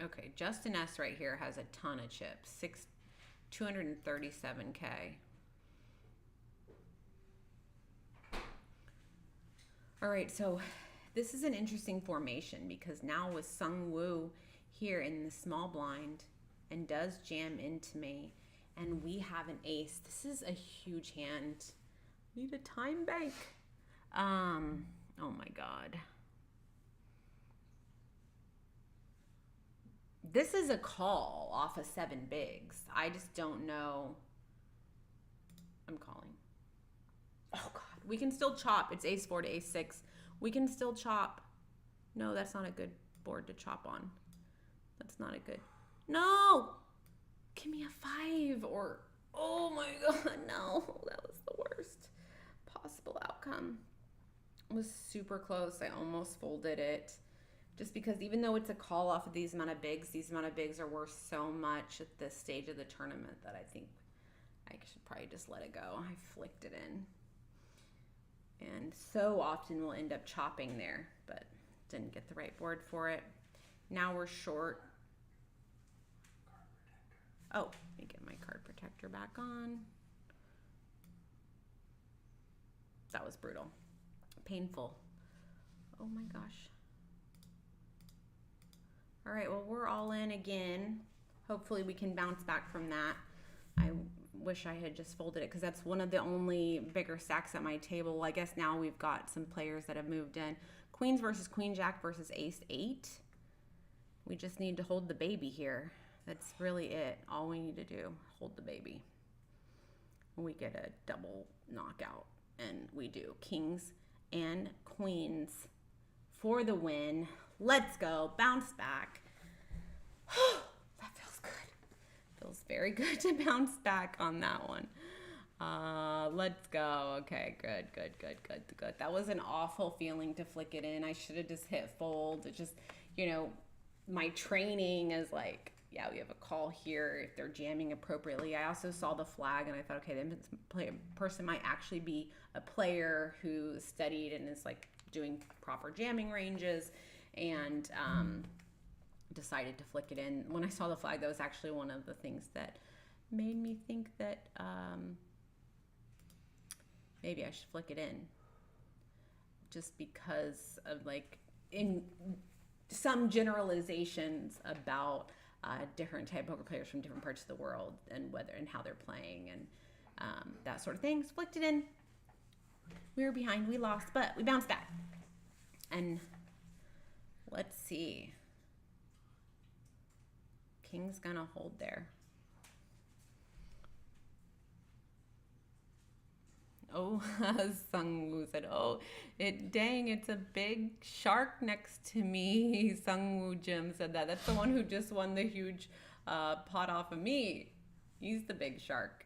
Okay, Justin S right here has a ton of chips. 237K. All right, so this is an interesting formation because now with Sung Woo here in the small blind and does jam into me, and we have an ace. This is a huge hand. Need a time bank. Oh my God. This is a call off of 7 bigs. I just don't know. I'm calling. Oh God, we can still chop. It's ace 4 to ace 6. We can still chop. No, that's not a good board to chop on. That's not a good. No, give me a 5 or, oh my God, no, that was the worst possible outcome. was super close. I almost folded it. Just because even though it's a call off of these amount of bigs are worth so much at this stage of the tournament that I think I should probably just let it go. I flicked it in. And so often we'll end up chopping there, but didn't get the right board for it. Now we're short. Oh, let me get my card protector back on. That was brutal. Painful. Oh my gosh. All right, well, we're all in again. Hopefully we can bounce back from that. I wish I had just folded it because that's one of the only bigger stacks at my table. I guess now we've got some players that have moved in. Queens versus Queen Jack versus Ace 8. We just need to hold the baby here. That's really it. All we need to do, hold the baby. We get a double knockout, and we do. Kings and queens for the win. Let's go. Bounce back. That feels good. Feels very good to bounce back on that one. Let's go. Okay, good. That was an awful feeling to flick it in. I should have just hit fold. It just, you know, my training is like, yeah, we have a call here if they're jamming appropriately. I also saw the flag and I thought, okay, this person might actually be a player who studied and is like doing proper jamming ranges, and decided to flick it in. When I saw the flag, that was actually one of the things that made me think that maybe I should flick it in, just because of like in some generalizations about different type of poker players from different parts of the world and whether and how they're playing and that sort of thing. So flicked it in. We were behind, we lost, but we bounced back. And let's see. King's gonna hold there. Oh, Sungwoo said, oh, dang, it's a big shark next to me. Sungwoo Jim said that. That's the one who just won the huge pot off of me. He's the big shark.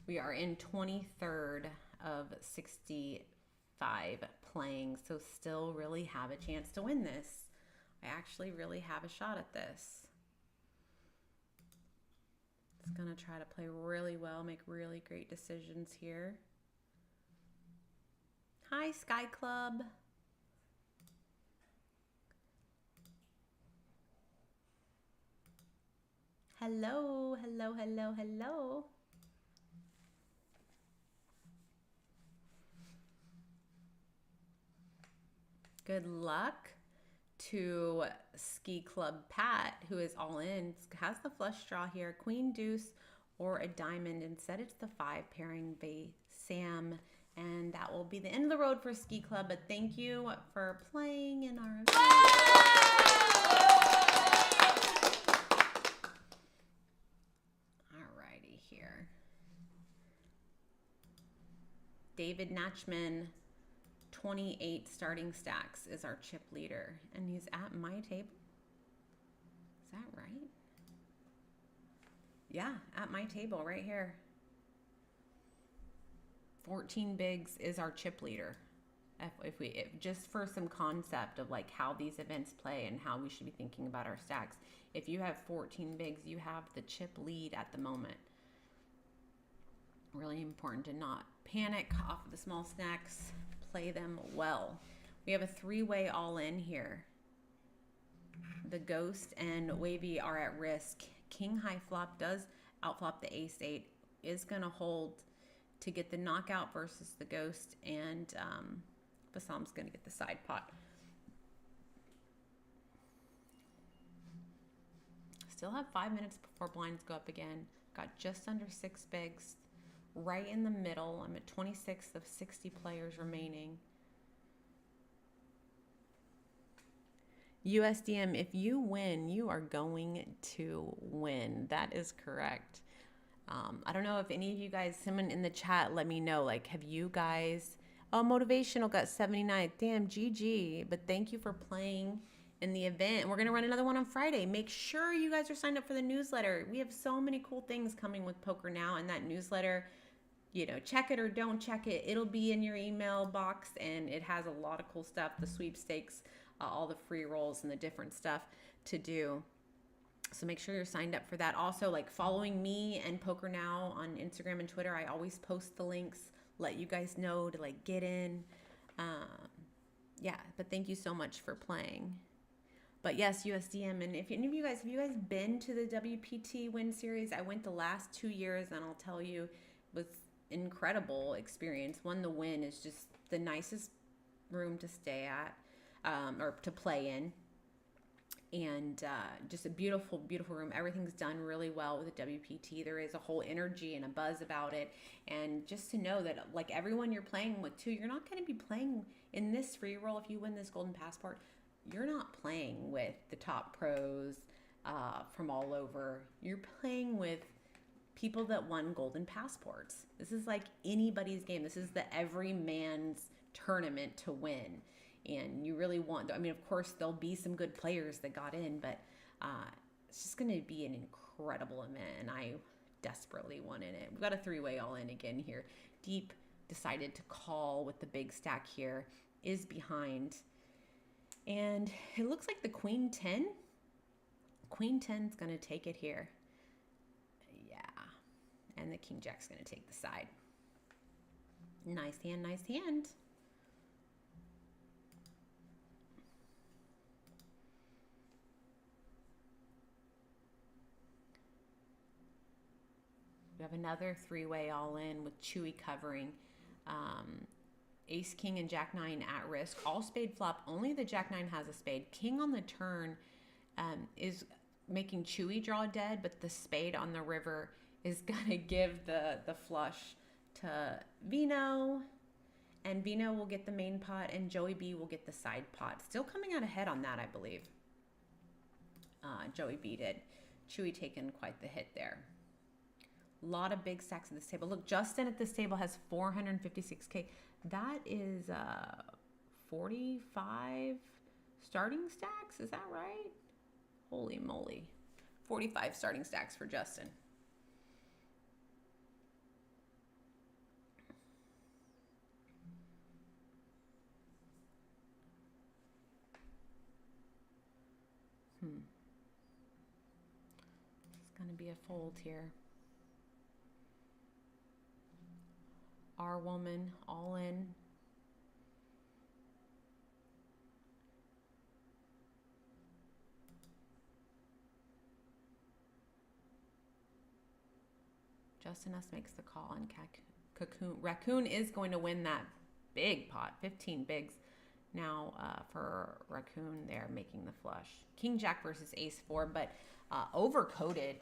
We are in 23rd of 65 playing, so still really have a chance to win this. I actually really have a shot at this. It's gonna try to play really well, make really great decisions here. Hi, Sky Club. Hello, hello, hello, hello. Good luck to Ski Club Pat, who is all in, has the flush draw here, queen deuce or a diamond. Instead it's the 5 pairing Sam, and that will be the end of the road for Ski Club. But thank you for playing in our event. Alrighty here. David Natchman, 28 starting stacks is our chip leader, and he's at my table. Is that right? Yeah, at my table right here. 14 bigs is our chip leader. If just for some concept of like how these events play and how we should be thinking about our stacks. If you have 14 bigs, you have the chip lead at the moment. Really important to not panic off of the small stacks. Play them well. We have a 3-way all in here. The Ghost and Wavy are at risk. King high flop does outflop the Ace 8. Is going to hold to get the knockout versus the Ghost, and Bassam's going to get the side pot. Still have 5 minutes before blinds go up again. Got just under 6 bigs. Right in the middle. I'm at 26th of 60 players remaining. USDM, if you win, you are going to win. That is correct. I don't know if any of you guys, someone in the chat, let me know. Like, have you guys... Oh, Motivational got 79. Damn, GG. But thank you for playing in the event. And we're going to run another one on Friday. Make sure you guys are signed up for the newsletter. We have so many cool things coming with Poker Now, and that newsletter, you know, check it or don't check it. It'll be in your email box, and it has a lot of cool stuff, the sweepstakes, all the free rolls and the different stuff to do. So make sure you're signed up for that. Also, like following me and Poker Now on Instagram and Twitter. I always post the links, let you guys know to like get in. Yeah, but thank you so much for playing. But yes, USDM. And if any of you guys, have you guys been to the WPT Win Series? I went the last 2 years, and I'll tell you, it was incredible experience. One, the Win is just the nicest room to stay at, or to play in. And just a beautiful, beautiful room. Everything's done really well with the WPT. There is a whole energy and a buzz about it. And just to know that, like, everyone you're playing with, too, you're not going to be playing in this free roll. If you win this golden passport, you're not playing with the top pros from all over. You're playing with people that won golden passports. This is like anybody's game. This is the every man's tournament to win. And you really want, I mean, of course, there'll be some good players that got in, but it's just going to be an incredible event, and I desperately want in it. We've got a three-way all-in again here. Deep decided to call with the big stack here, is behind. And it looks like the Queen 10. Queen 10 is going to take it here. Yeah. And the King Jack's going to take the side. Nice hand, nice hand. We have another three-way all-in with Chewy covering. Ace, King, and Jack 9 at risk. All spade flop. Only the Jack 9 has a spade. King on the turn is making Chewy draw dead, but the spade on the river is going to give the flush to Vino. And Vino will get the main pot, and Joey B will get the side pot. Still coming out ahead on that, I believe. Joey B did. Chewy taking quite the hit there. A lot of big stacks at this table. Look, Justin at this table has 456K. That is 45 starting stacks. Is that right? Holy moly. 45 starting stacks for Justin. It's going to be a fold here. Our woman all in. Justin S makes the call, and Raccoon is going to win that big pot, 15 bigs. Now for Raccoon, they're making the flush. King Jack versus Ace 4, but overcoated.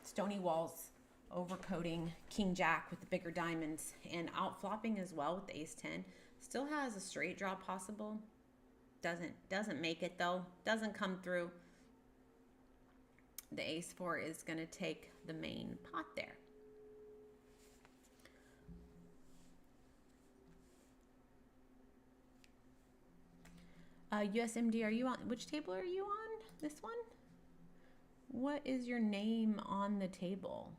Stony Walls overcoating King Jack with the bigger diamonds, and out flopping as well with the Ace 10. Still has a straight draw possible. Doesn't make it though. Doesn't come through. The Ace 4 is going to take the main pot there. USMD, are you on? Which table are you on? This one? What is your name on the table?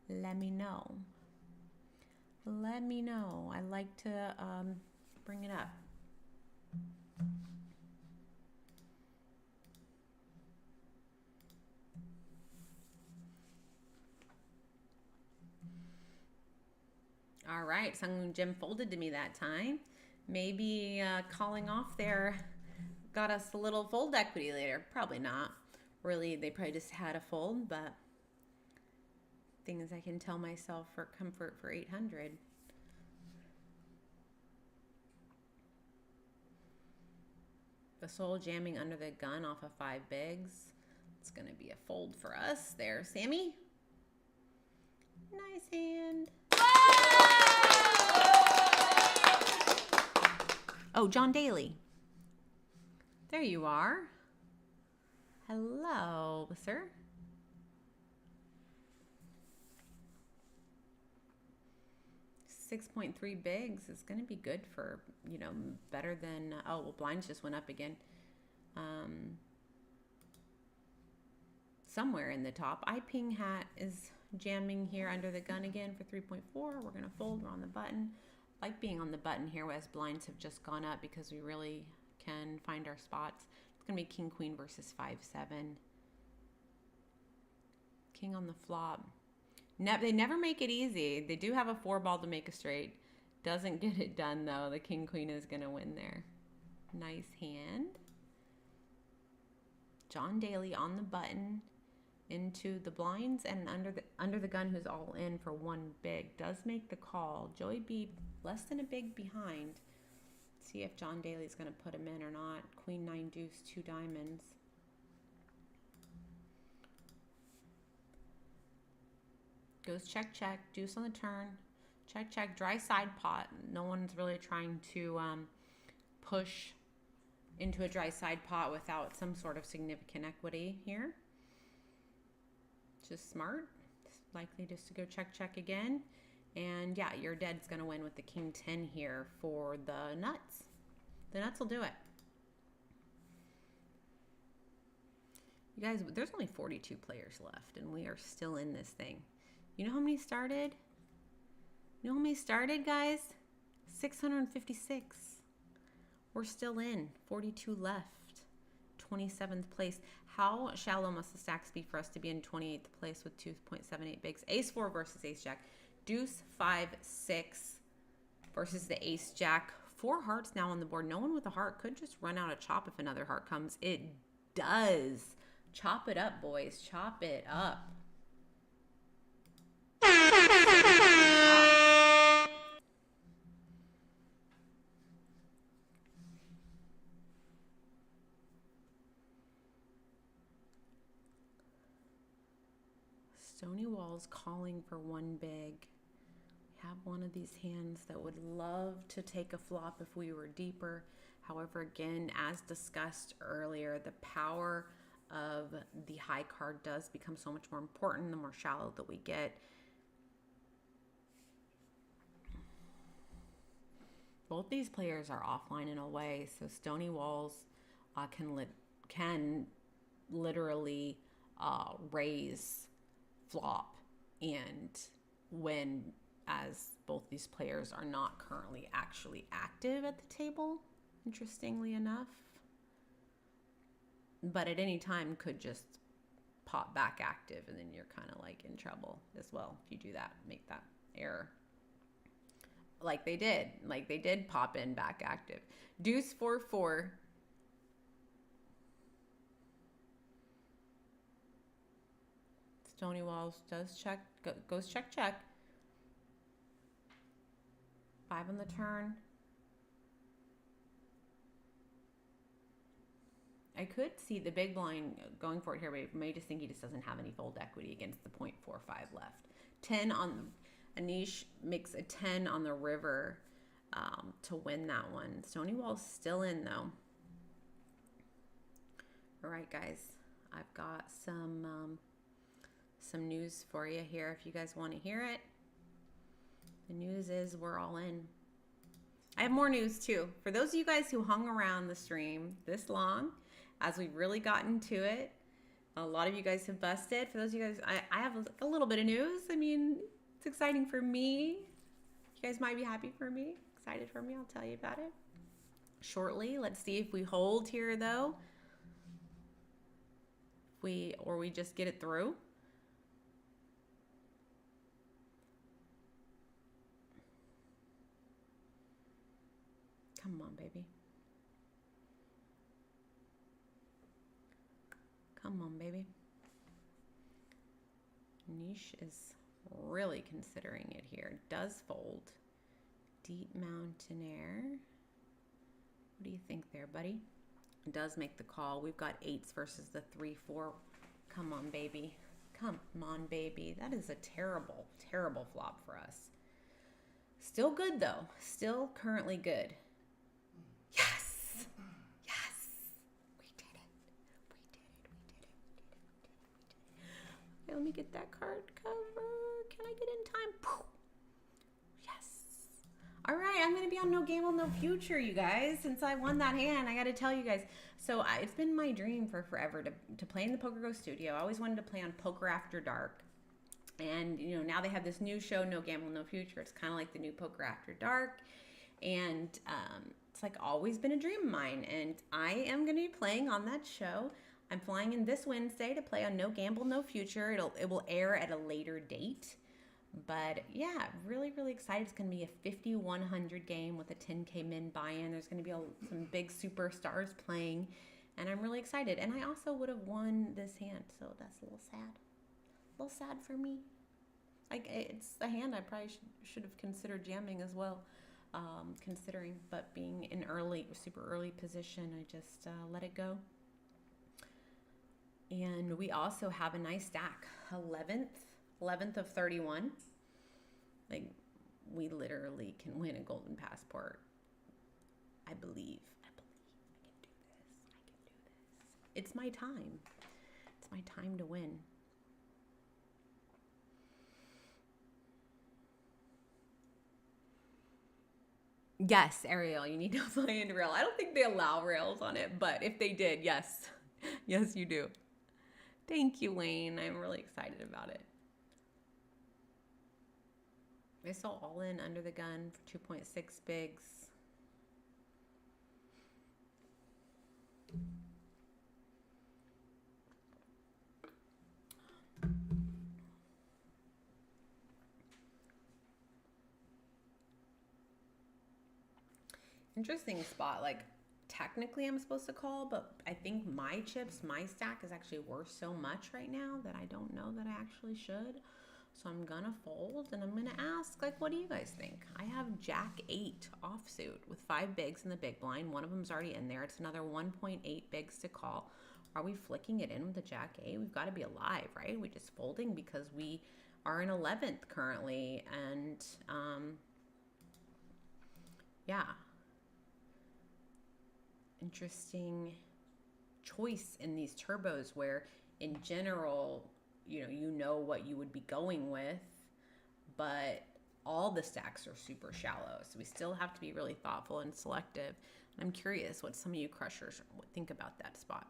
Let me know. Let me know. I like to bring it up. All right, Sungwoon Jim folded to me that time. Maybe calling off there got us a little fold equity later. Probably not. Really, they probably just had a fold, but things I can tell myself for comfort for 800. The soul jamming under the gun off of 5 bigs. It's going to be a fold for us there, Sammy. Nice hand. Oh, John Daly. There you are. Hello, sir. $6.3 bigs is going to be good for, you know, better than, oh, well, blinds just went up again. somewhere in the top. Ping Hat is jamming here under the gun again for 3.4. We're going to fold. We're on the button. Like being on the button here as blinds have just gone up because we really can find our spots. It's going to be King Queen versus 5-7. King on the flop. They never make it easy. They do have a 4-ball to make a straight. Doesn't get it done though. The King Queen is going to win there. Nice hand. John Daly on the button into the blinds, and under the gun, who's all in for one big, does make the call. Joey B less than a big behind. See if John Daly's going to put him in or not. Queen 9 deuce 2 diamonds. Goes check check, deuce on the turn, check check, dry side pot. No one's really trying to push into a dry side pot without some sort of significant equity here. Just smart. Likely just to go check check again. And yeah, your dead's going to win with the King 10 here for the nuts. The nuts will do it. You guys, there's only 42 players left, and we are still in this thing. You know how many started? You know how many started, guys? 656. We're still in. 42 left. 27th place. How shallow must the stacks be for us to be in 28th place with 2.78 bigs? Ace 4 versus Ace Jack. Deuce 5 6 versus the Ace Jack. 4 hearts now on the board. No one with a heart could just run out of chop if another heart comes. It does. Chop it up, boys. Chop it up. Stony Walls calling for one big. We have one of these hands that would love to take a flop if we were deeper. However, again, as discussed earlier, the power of the high card does become so much more important the more shallow that we get. Both these players are offline in a way, so Stony Walls can literally raise flop and win, as both these players are not currently actually active at the table, interestingly enough. But at any time could just pop back active, and then you're kind of like in trouble as well if you do that, make that error. Like they did pop in back active. Deuce 4-4. Stony Walls does check, goes check check. 5 on the turn. I could see the big blind going for it here, but I may just think he just doesn't have any fold equity against the 0.45 left. 10 on Anish makes a 10 on the river to win that one. Stony Wall's still in though. All right, guys, I've got some news for you here if you guys want to hear it. The news is we're all in. I have more news too. For those of you guys who hung around the stream this long, as we've really gotten to it, a lot of you guys have busted. For those of you guys, I have a little bit of news. I mean, it's exciting for me. You guys might be happy for me, excited for me. I'll tell you about it shortly. Let's see if we hold here though. Or we just get it through. Come on, baby. Come on, baby. Niche is really considering it here. Does fold. Deep Mountaineer. What do you think there, buddy? Does make the call. We've got 8s versus the 3-4. Come on, baby. Come on, baby. That is a terrible, terrible flop for us. Still good, though. Still currently good. Yes! Yes! We did it. We did it. We did it. We did it. We did it. We did it. Okay, let me get that card cover. Can I get in time? Yes. All right, I'm going to be on No Gamble, No Future, you guys. Since I won that hand, I got to tell you guys. So it's been my dream for forever to play in the Poker Go studio. I always wanted to play on Poker After Dark. And, you know, now they have this new show, No Gamble, No Future. It's kind of like the new Poker After Dark. And it's like always been a dream of mine. And I am going to be playing on that show. I'm flying in this Wednesday to play on No Gamble, No Future. It will air at a later date. But yeah, really, really excited. It's going to be a 5,100 game with a 10K min buy-in. There's going to be some big superstars playing, and I'm really excited. And I also would have won this hand, so that's a little sad. A little sad for me. Like, it's a hand I probably should have considered jamming as well, considering. But being in super early position, I just let it go. And we also have a nice stack, 11th of 31. Like, we literally can win a golden passport. I believe I can do this. It's my time. It's my time to win. Yes, Ariel, you need to play in rail. I don't think they allow rails on it, but if they did, yes. Yes, you do. Thank you, Wayne. I'm really excited about it. I saw all in under the gun for 2.6 bigs. Interesting spot. Like, technically I'm supposed to call, but I think my stack is actually worth so much right now that I don't know that I actually should. So I'm gonna fold and I'm gonna ask, like, what do you guys think? I have Jack 8 offsuit with 5 bigs in the big blind. One of them's already in there. It's another 1.8 bigs to call. Are we flicking it in with the Jack 8? We've got to be alive, right? We're just folding because we are in 11th currently. And yeah. Interesting choice in these turbos where in general, you know what you would be going with, but all the stacks are super shallow. So we still have to be really thoughtful and selective. And I'm curious what some of you crushers think about that spot.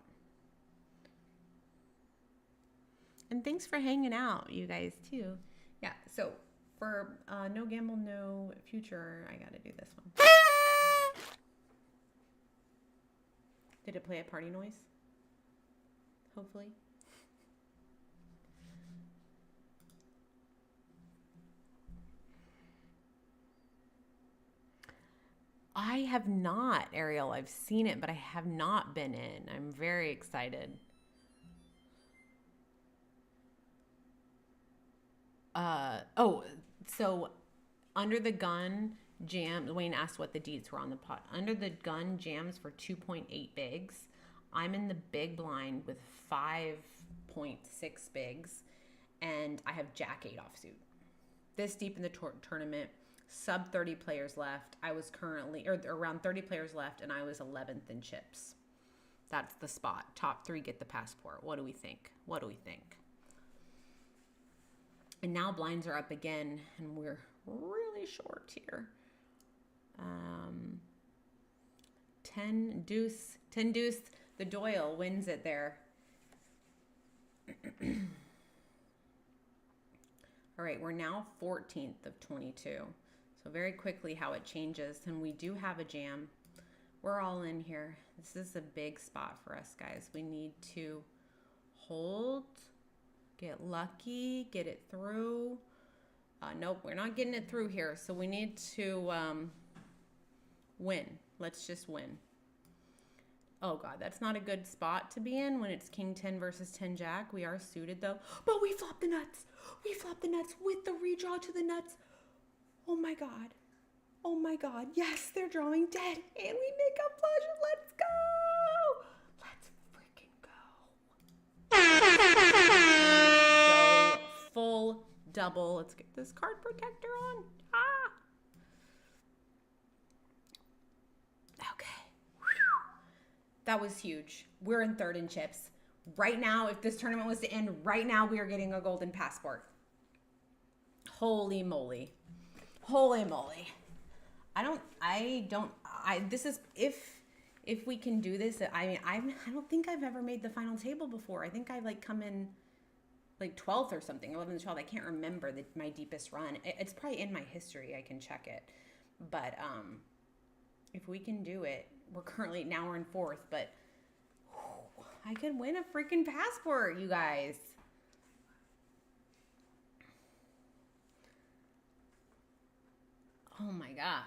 And thanks for hanging out, you guys, too. Yeah, so for No Gamble, No Future, I got to do this one. Did it play a party noise? Hopefully. I have not, Ariel. I've seen it, but I have not been in. I'm very excited. So under the gun jam, Wayne asked what the deets were on the pot. Under the gun jams for 2.8 bigs. I'm in the big blind with 5.6 bigs, and I have Jack 8 offsuit. This deep in the tournament, sub 30 players left. I was currently, or around 30 players left, and I was 11th in chips. That's the spot. Top 3 get the passport. What do we think? What do we think? And now blinds are up again, and we're really short here. 10 deuce. The Doyle wins it there. All right, we're now 14th of 22. So very quickly how it changes. And we do have a jam. We're all in here. This is a big spot for us, guys. We need to hold, get lucky, get it through. Nope, we're not getting it through here. So we need to win. Let's just win. Oh, God, that's not a good spot to be in when it's King 10 versus 10 Jack. We are suited, though. But we flopped the nuts. We flopped the nuts with the redraw to the nuts. Oh, my God. Oh, my God. Yes, they're drawing dead. And we make a flush. Let's go. Let's freaking go. Go full double. Let's get this card protector on. Okay. That was huge. We're in 3rd in chips. Right now, if this tournament was to end right now, we are getting a golden passport. Holy moly. Holy moly. This is, if we can do this, I mean, I don't think I've ever made the final table before. I think I like come in like 12th or something, 11th, 12th. I can't remember my deepest run. It's probably in my history. I can check it. But if we can do it, now we're in 4th, but whew, I could win a freaking passport, you guys. Oh my God.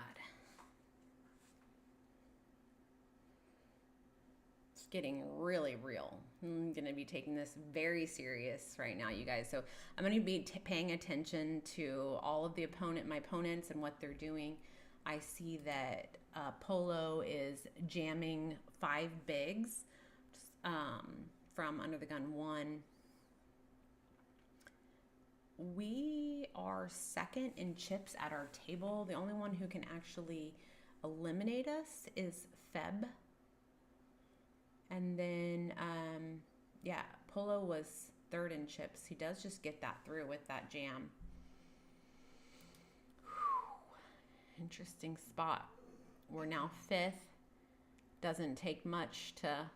It's getting really real. I'm going to be taking this very serious right now, you guys. So I'm going to be paying attention to all of my opponents and what they're doing. I see that Polo is jamming 5 bigs from under the gun 1. We are 2nd in chips at our table. The only one who can actually eliminate us is Feb. And then, Polo was 3rd in chips. He does just get that through with that jam. Whew. Interesting spot. We're now 5th. Doesn't take much to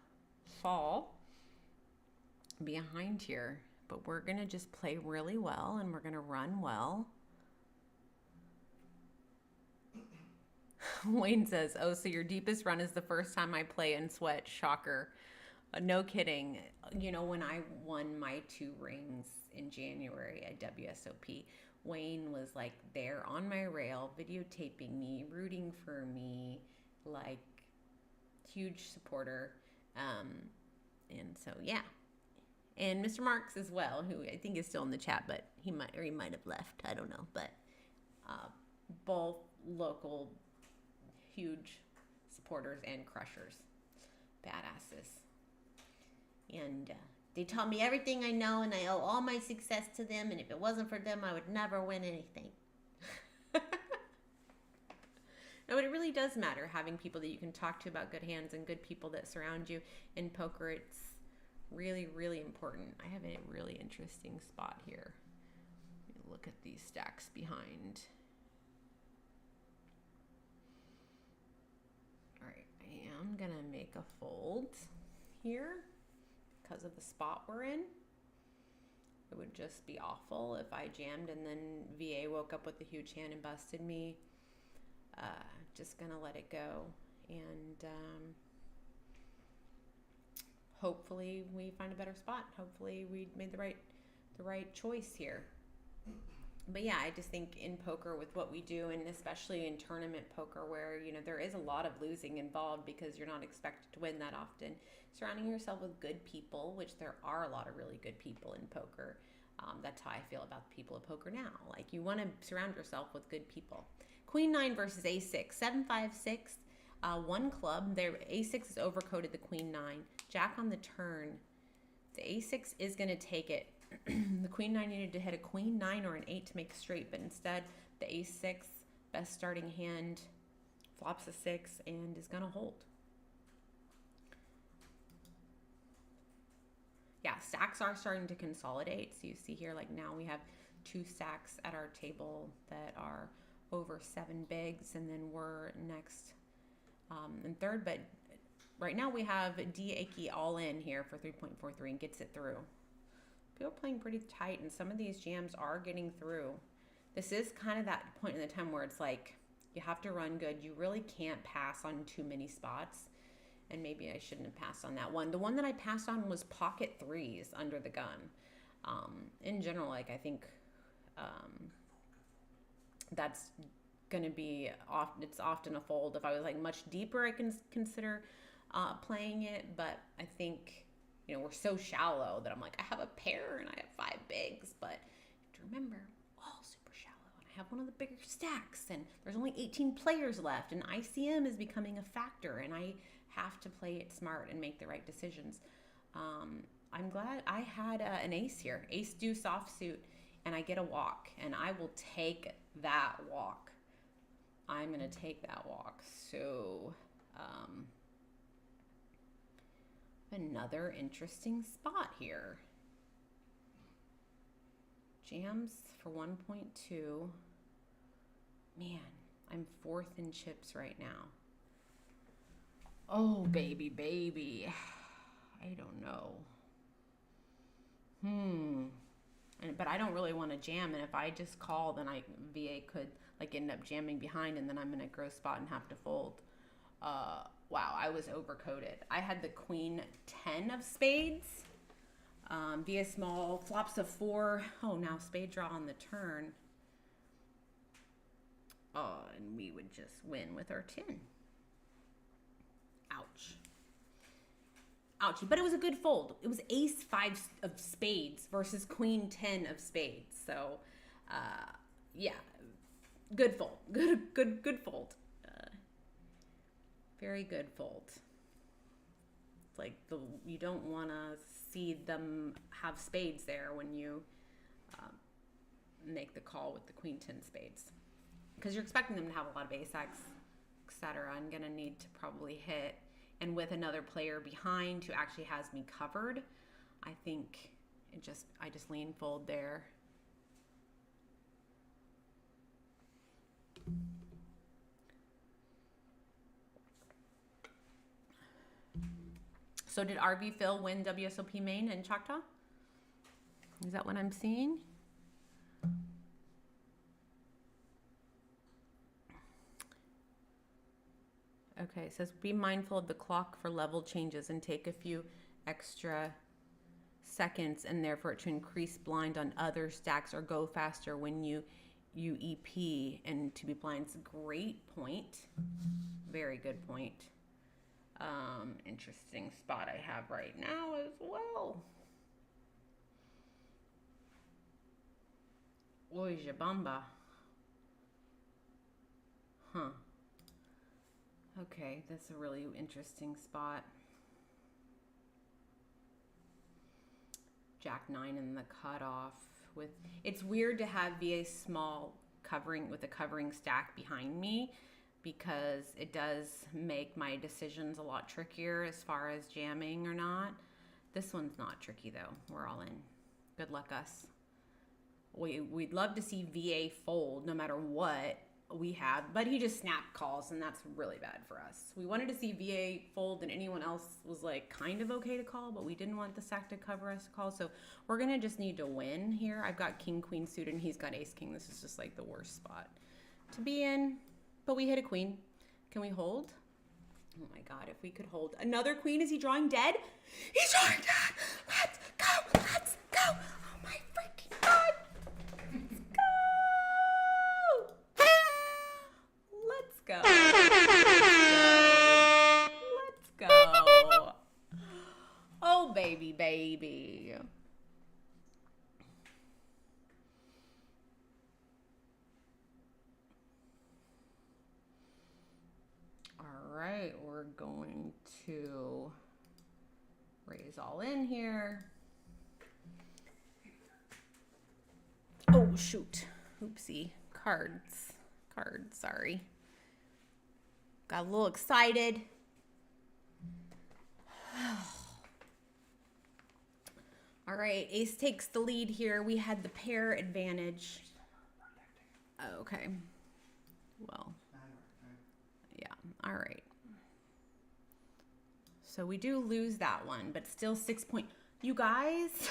fall behind here. But we're going to just play really well, and we're going to run well. Wayne says, oh, so your deepest run is the first time I play in sweat. Shocker. No kidding. You know, when I won my 2 rings in January at WSOP, Wayne was like there on my rail, videotaping me, rooting for me, like huge supporter. And so, yeah. And Mr. Marks as well, who I think is still in the chat, but he might have left. I don't know. But both local huge supporters and crushers. Badasses. And they taught me everything I know, and I owe all my success to them. And if it wasn't for them, I would never win anything. No, but it really does matter having people that you can talk to about good hands and good people that surround you. In poker, it's really, really important. I have a really interesting spot here. Let me look at these stacks behind. All right, I am gonna make a fold here because of the spot we're in. It would just be awful if I jammed and then VA woke up with a huge hand and busted me. Just gonna let it go, and hopefully we find a better spot. Hopefully we made the right choice here. But yeah, I just think in poker with what we do, and especially in tournament poker where, you know, there is a lot of losing involved because you're not expected to win that often, surrounding yourself with good people, which there are a lot of really good people in poker. That's how I feel about the people of poker now. Like, you want to surround yourself with good people. Queen 9 versus A6, 7-5-6. 1 club. Their A6 is overcoded the Queen 9. Jack on the turn. The A6 is going to take it. The Queen 9 needed to hit a Queen 9 or an 8 to make straight, but instead the A6, best starting hand, flops a 6 and is going to hold. Yeah, stacks are starting to consolidate. So you see here, like now we have 2 stacks at our table that are over 7 bigs, and then we're next in 3rd. But right now we have D. Aki all in here for 3.43 and gets it through. People are playing pretty tight, and some of these jams are getting through. This is kind of that point in the time where it's like you have to run good. You really can't pass on too many spots. And maybe I shouldn't have passed on that one. The one that I passed on was pocket 3s under the gun. In general, like, I think that's going to be it's often a fold. If I was like much deeper, I can consider playing it. But I think, you know, we're so shallow that I'm like, I have a pair and I have 5 bigs. But to remember, all super shallow. And I have one of the bigger stacks, and there's only 18 players left, and ICM is becoming a factor, and I have to play it smart and make the right decisions. I'm glad I had an ace here, ace deuce offsuit, and I get a walk, and I will take that walk. I'm going to take that walk. So another interesting spot here. Jams for 1.2. Man, I'm fourth in chips right now. Oh, baby. I don't know. But I don't really want to jam, and if I just call, then VA could like end up jamming behind, and then I'm in a gross spot and have to fold. Wow, I was overcoded. I had the queen 10 of spades. VA small, flops of 4. Oh, now spade draw on the turn. Oh, and we would just win with our 10. Ouch. Ouchie. But it was a good fold. It was ace 5 of spades versus queen 10 of spades. So, yeah, good fold. Good fold. Very good fold. It's like you don't want to see them have spades there when you make the call with the queen 10 spades, because you're expecting them to have a lot of ace x, etc. I'm gonna need to probably hit, and with another player behind who actually has me covered, I think I just lean fold there. So did RV Phil win WSOP main in Choctaw? Is that what I'm seeing? Okay, it says be mindful of the clock for level changes and take a few extra seconds and therefore to increase blind on other stacks or go faster when you EP and to be blind. It's a great point. Very good point. Interesting spot I have right now as well. Oy jabamba. Huh. Okay, that's a really interesting spot. Jack 9 in the cutoff with, it's weird to have VA small covering with a covering stack behind me, because it does make my decisions a lot trickier as far as jamming or not. This one's not tricky though. We're all in. Good luck us. We'd love to see VA fold no matter what we have, but he just snap calls, and that's really bad for us. We wanted to see VA fold and anyone else was like kind of okay to call, but we didn't want the stack to cover us to call. So we're gonna just need to win here. I've got king queen suited and he's got ace king. This is just like the worst spot to be in. But we hit a queen. Can we hold? Oh my God, if we could hold another queen. Is he drawing dead? He's drawing dead. Let's go. Let's go. Oh my freaking God. Let's go. Let's go. Oh, baby. Right, we're going to raise all in here. Oh, shoot. Oopsie. Cards, sorry. Got a little excited. All right, ace takes the lead here. We had the pair advantage. Oh, okay. Well, yeah, all right. So we do lose that one, but still 6 point. You guys,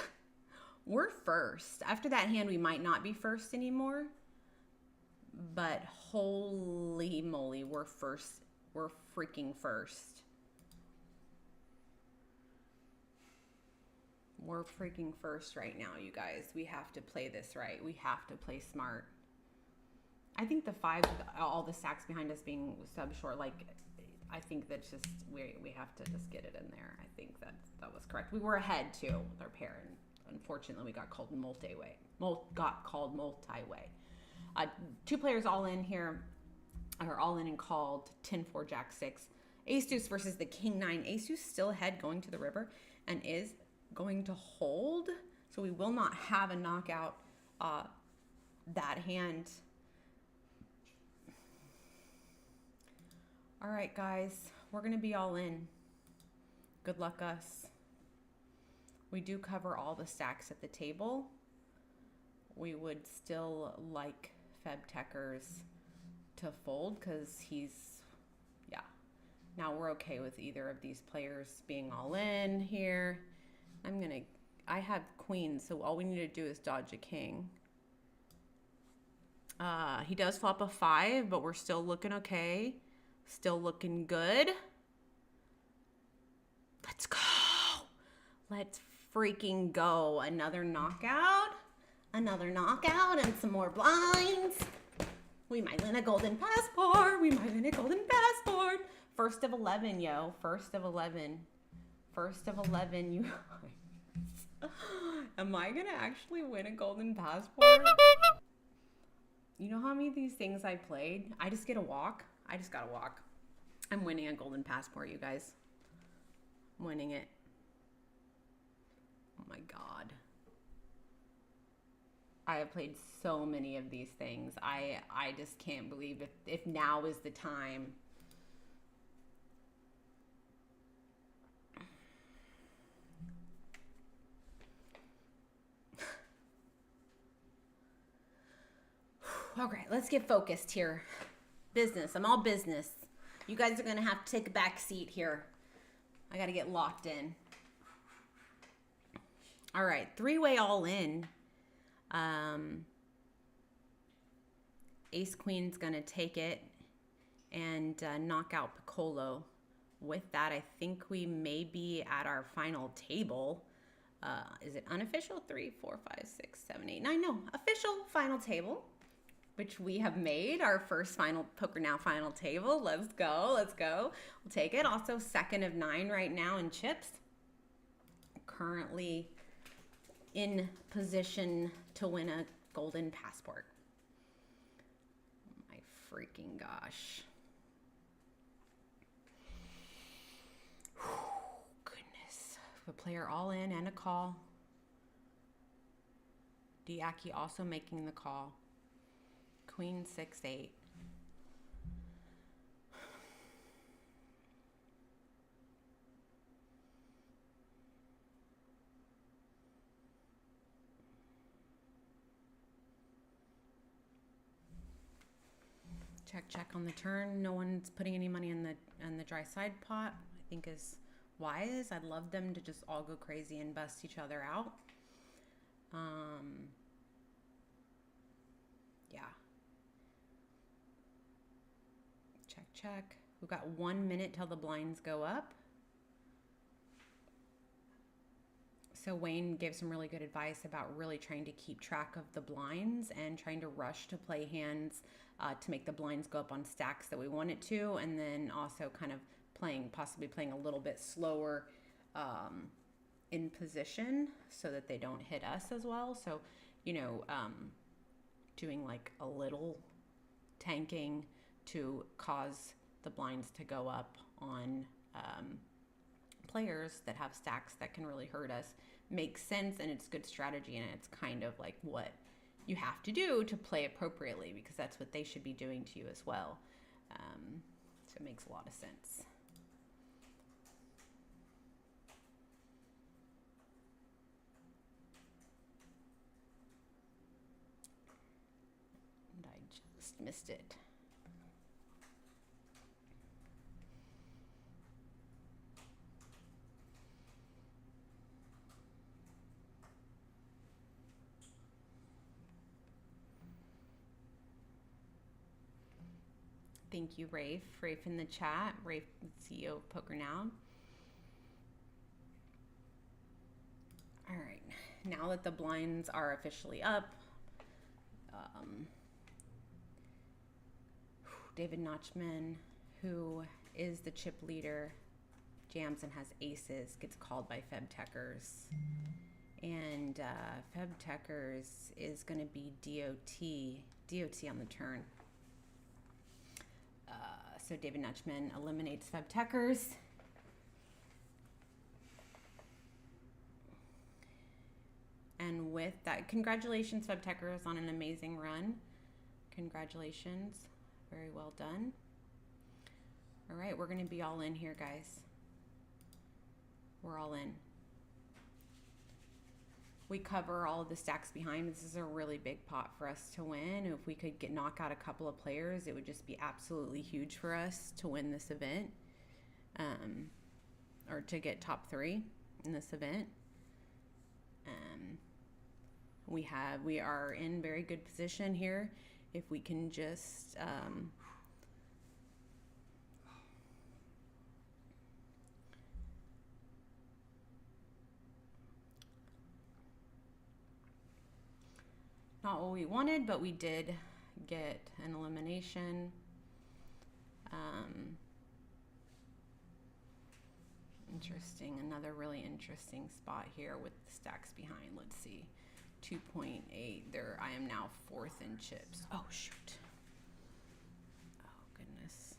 we're first. After that hand, we might not be first anymore, but holy moly, we're first. We're freaking first. We're freaking first right now, you guys. We have to play this right. We have to play smart. I think the 5, all the stacks behind us being sub short, like, I think that's just, we have to just get it in there. I think that was correct. We were ahead too with our pair, and unfortunately we got called multi-way. Two players all in here, are all in and called 10-4 Jack 6. Ace deuce versus the king 9. Ace deuce still ahead going to the river and is going to hold. So we will not have a knockout that hand. All right, guys, we're going to be all in. Good luck us. We do cover all the stacks at the table. We would still like Feb Techers to fold because he's, yeah. Now we're okay with either of these players being all in here. I have queens, so all we need to do is dodge a king. He does flop a 5, but we're still looking okay. Still looking good. Let's go. Let's freaking go. Another knockout. Another knockout and some more blinds. We might win a golden passport. We might win a golden passport. First of 11, yo. First of 11. First of 11, you guys. Am I going to actually win a golden passport? You know how many of these things I played? I just get a walk. I just got to walk. I'm winning a golden passport, you guys. I'm winning it. Oh my God. I have played so many of these things. I just can't believe if now is the time. Okay, let's get focused here. Business. I'm all business. You guys are going to have to take a back seat here. I got to get locked in. All right, 3-way all in. Ace Queen's going to take it and knock out Piccolo. With that, I think we may be at our final table. Is it unofficial? 3, 4, 5, 6, 7, 8, 9. No, official final table, which we have made our first final Poker Now final table. Let's go. Let's go. We'll take it. Also, 2nd of 9 right now in chips. Currently in position to win a golden passport. My freaking gosh. Goodness. A player all in and a call. Diaki also making the call. Queen 6-8. Check on the turn. No one's putting any money in the dry side pot. I think is wise. I'd love them to just all go crazy and bust each other out. Yeah. Check. We've got 1 minute till the blinds go up. So Wayne gave some really good advice about really trying to keep track of the blinds and trying to rush to play hands to make the blinds go up on stacks that we want it to, and then also kind of possibly playing a little bit slower in position so that they don't hit us as well. So, doing like a little tanking to cause the blinds to go up on players that have stacks that can really hurt us makes sense, and it's good strategy, and it's kind of like what you have to do to play appropriately, because that's what they should be doing to you as well. So it makes a lot of sense. And I just missed it. Thank you, Rafe. Rafe in the chat. Rafe, CEO of Poker Now. All right. Now that the blinds are officially up, David Notchman, who is the chip leader, jams and has aces, gets called by Feb Techers. And Feb Techers is going to be DOT on the turn. So David Nutchman eliminates Feb Techers. And with that, congratulations, Feb Techers, on an amazing run. Congratulations. Very well done. All right, we're going to be all in here, guys. We're all in. we cover all of the stacks behind. This is a really big pot for us to win. If we could knock out a couple of players, it would just be absolutely huge for us to win this event, or to get top 3 in this event. We are in very good position here. If we can just not what we wanted, but we did get an elimination. Interesting. Another really interesting spot here with the stacks behind. Let's see. 2.8. There, I am now 4th in chips. Oh, shoot. Oh, goodness.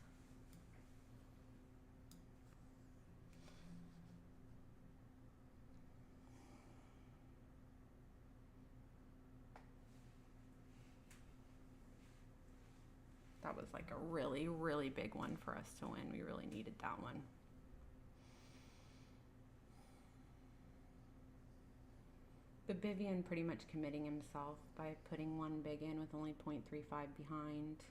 That was like a really, really big one for us to win. We really needed that one. But Vivian pretty much committing himself by putting one big in with only 0.35 behind.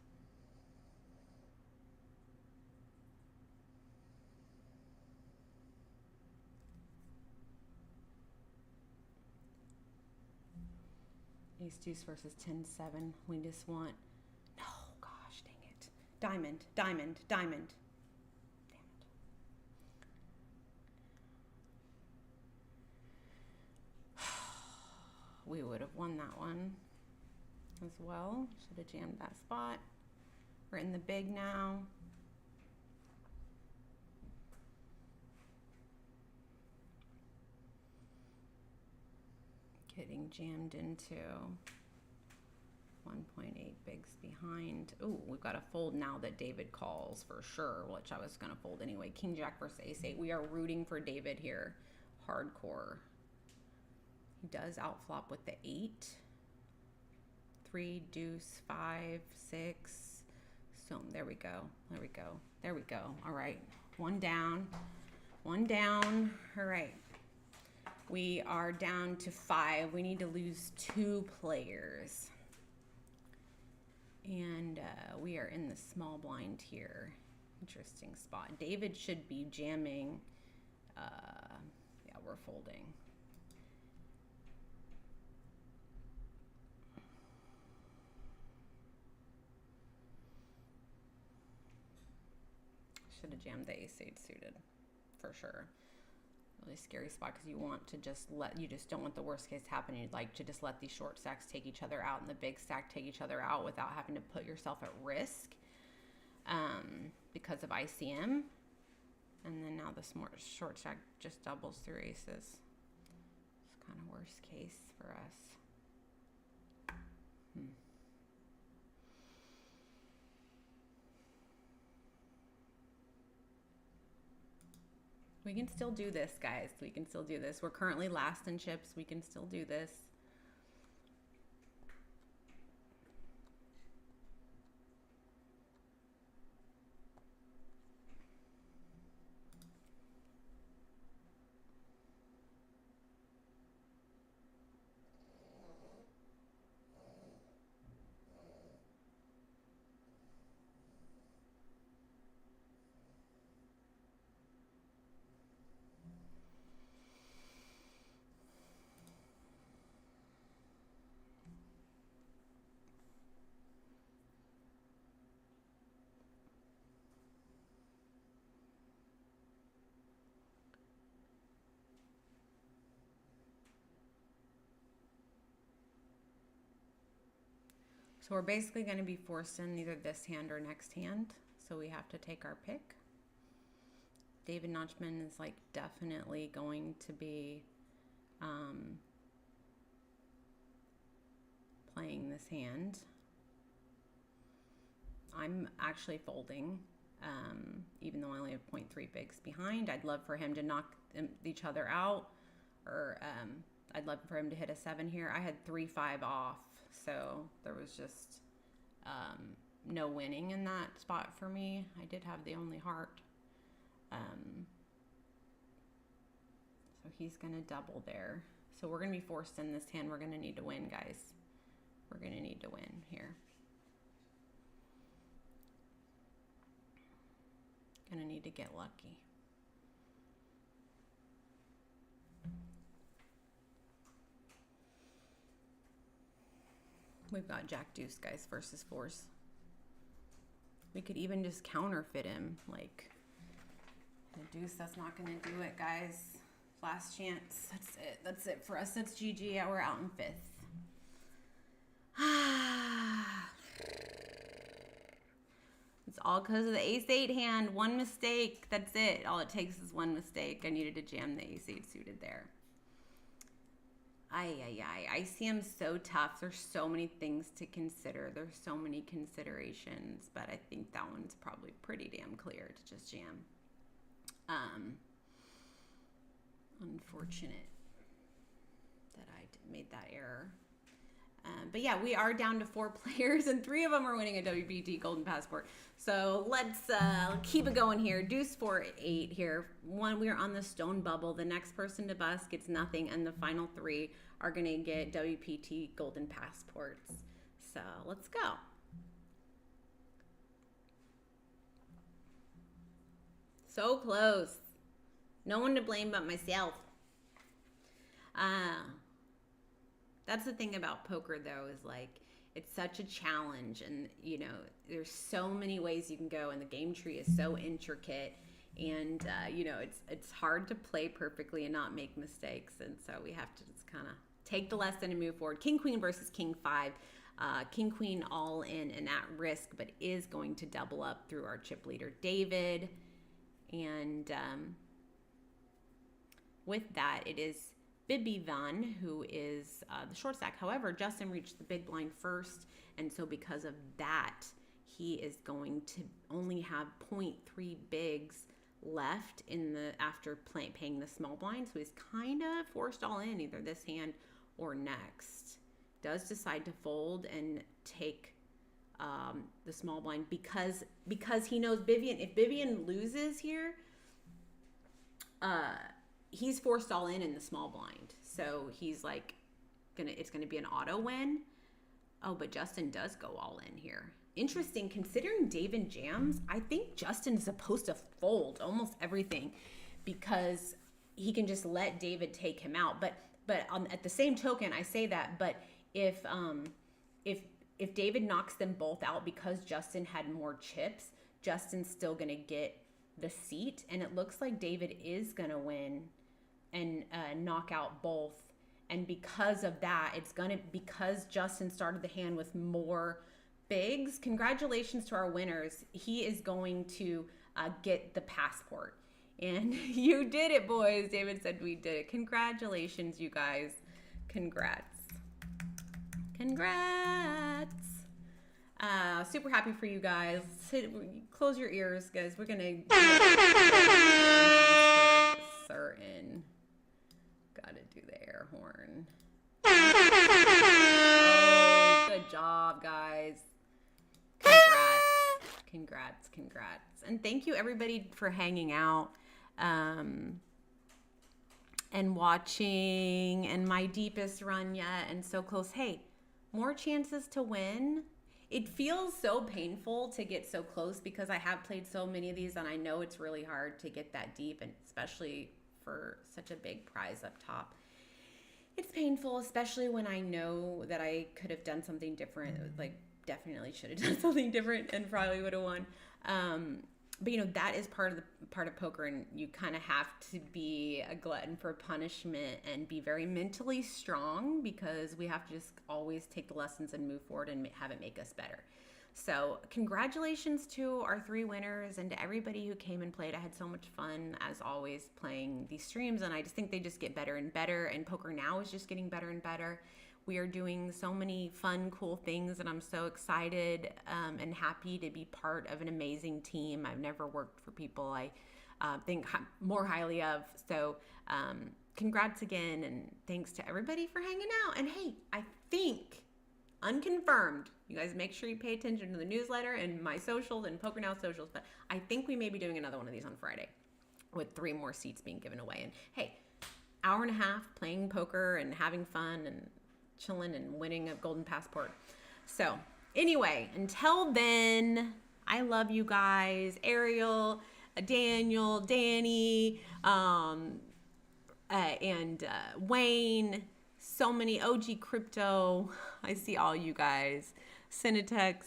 Ace deuce versus 10-7. We just want, no, gosh, dang it. Diamond, diamond, diamond. We would have won that one as well. Should have jammed that spot. We're in the big now. Getting jammed into 1.8 bigs behind. Ooh, we've got a fold now that David calls for sure, which I was going to fold anyway. King Jack versus Ace 8. We are rooting for David here. Hardcore. He does outflop with the 8. 3, deuce, 5, 6. So there we go. There we go. There we go. All right. One down. One down. All right. We are down to 5. We need to lose 2 players. And we are in the small blind here. Interesting spot. David should be jamming. Yeah, we're folding. Should have jammed the ace-8 suited, for sure. Really scary spot because you just don't want the worst case to happen. You'd like to just let these short stacks take each other out and the big stack take each other out without having to put yourself at risk because of ICM. And then now the short stack just doubles through aces. It's kind of worst case for us. We can still do this, guys. We can still do this. We're currently last in chips. We can still do this. So we're basically going to be forced in either this hand or next hand. So we have to take our pick. David Notchman is like definitely going to be playing this hand. I'm actually folding, even though I only have 0.3 bigs behind. I'd love for him to knock each other out, or I'd love for him to hit a 7 here. I had 3-5 off. So there was just no winning in that spot for me. I did have the only heart. So he's going to double there. So we're going to be forced in this hand. We're going to need to win, guys. We're going to need to win here. Going to need to get lucky. We've got Jack Deuce, guys, versus fours. We could even just counterfeit him. Like, the deuce, that's not going to do it, guys. Last chance. That's it. That's it for us. That's GG. Yeah, we're out in fifth. It's all because of the ace-8 hand. One mistake. That's it. All it takes is one mistake. I needed to jam the ace-8 suited there. ICM's so tough. There's so many things to consider. There's so many considerations, but I think that one's probably pretty damn clear to just jam. Unfortunate that I made that error. But yeah, we are down to 4 players, and 3 of them are winning a WPT Golden Passport. So let's keep it going here. Deuce 4-8 here. One, we are on the stone bubble. The next person to bust gets nothing, and the final 3 are going to get WPT Golden Passports. So let's go. So close. No one to blame but myself. That's the thing about poker, though, is like it's such a challenge, and you know there's so many ways you can go, and the game tree is so intricate, and you know it's hard to play perfectly and not make mistakes, and so we have to just kind of take the lesson and move forward. King Queen versus King 5. King Queen all in and at risk, but is going to double up through our chip leader David, and with that it is Bibi Van, who is the short stack. However, Justin reached the big blind first, and so because of that, he is going to only have 0.3 bigs left in the after paying the small blind. So he's kind of forced all in either this hand or next. Does decide to fold and take the small blind because he knows Vivian. If Vivian loses here, he's forced all in the small blind. So he's like, it's gonna be an auto win. Oh, but Justin does go all in here. Interesting, considering David jams, I think Justin is supposed to fold almost everything because he can just let David take him out. But at the same token, I say that, but if David knocks them both out because Justin had more chips, Justin's still gonna get the seat, and it looks like David is gonna win and knock out both. And because of that, because Justin started the hand with more bigs, congratulations to our winners. He is going to get the passport. And you did it, boys. David said we did it. Congratulations, you guys. Congrats. Super happy for you guys. Close your ears, guys. We're gonna certain. Gotta do the air horn. Oh, good job, guys. Congrats. And thank you, everybody, for hanging out and watching, and my deepest run yet, and so close. Hey, more chances to win. It feels so painful to get so close because I have played so many of these, and I know it's really hard to get that deep, and especially for such a big prize up top. It's painful, especially when I know that I could have done something different. Like, definitely should have done something different and probably would have won. But you know, that is part of poker, and you kind of have to be a glutton for punishment and be very mentally strong, because we have to just always take the lessons and move forward and have it make us better. So congratulations to our 3 winners and to everybody who came and played. I had so much fun, as always, playing these streams, and I just think they just get better and better, and Poker Now is just getting better and better. We are doing so many fun, cool things, and I'm so excited and happy to be part of an amazing team. I've never worked for people I think more highly of. So congrats again, and thanks to everybody for hanging out. And hey, I think, unconfirmed, you guys make sure you pay attention to the newsletter and my socials and Poker Now socials, but I think we may be doing another one of these on Friday with 3 more seats being given away. And hey, hour and a half playing poker and having fun and chilling and winning a golden passport. So anyway, until then, I love you guys. Ariel, Daniel, Danny, and Wayne, so many, OG Crypto. I see all you guys. Cinetex.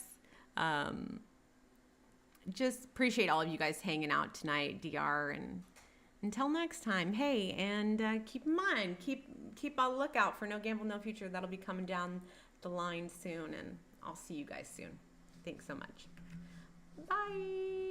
Just appreciate all of you guys hanging out tonight, DR, and until next time, hey, and keep in mind, keep on the lookout for No Gamble, No Future. That'll be coming down the line soon, and I'll see you guys soon. Thanks so much. Bye.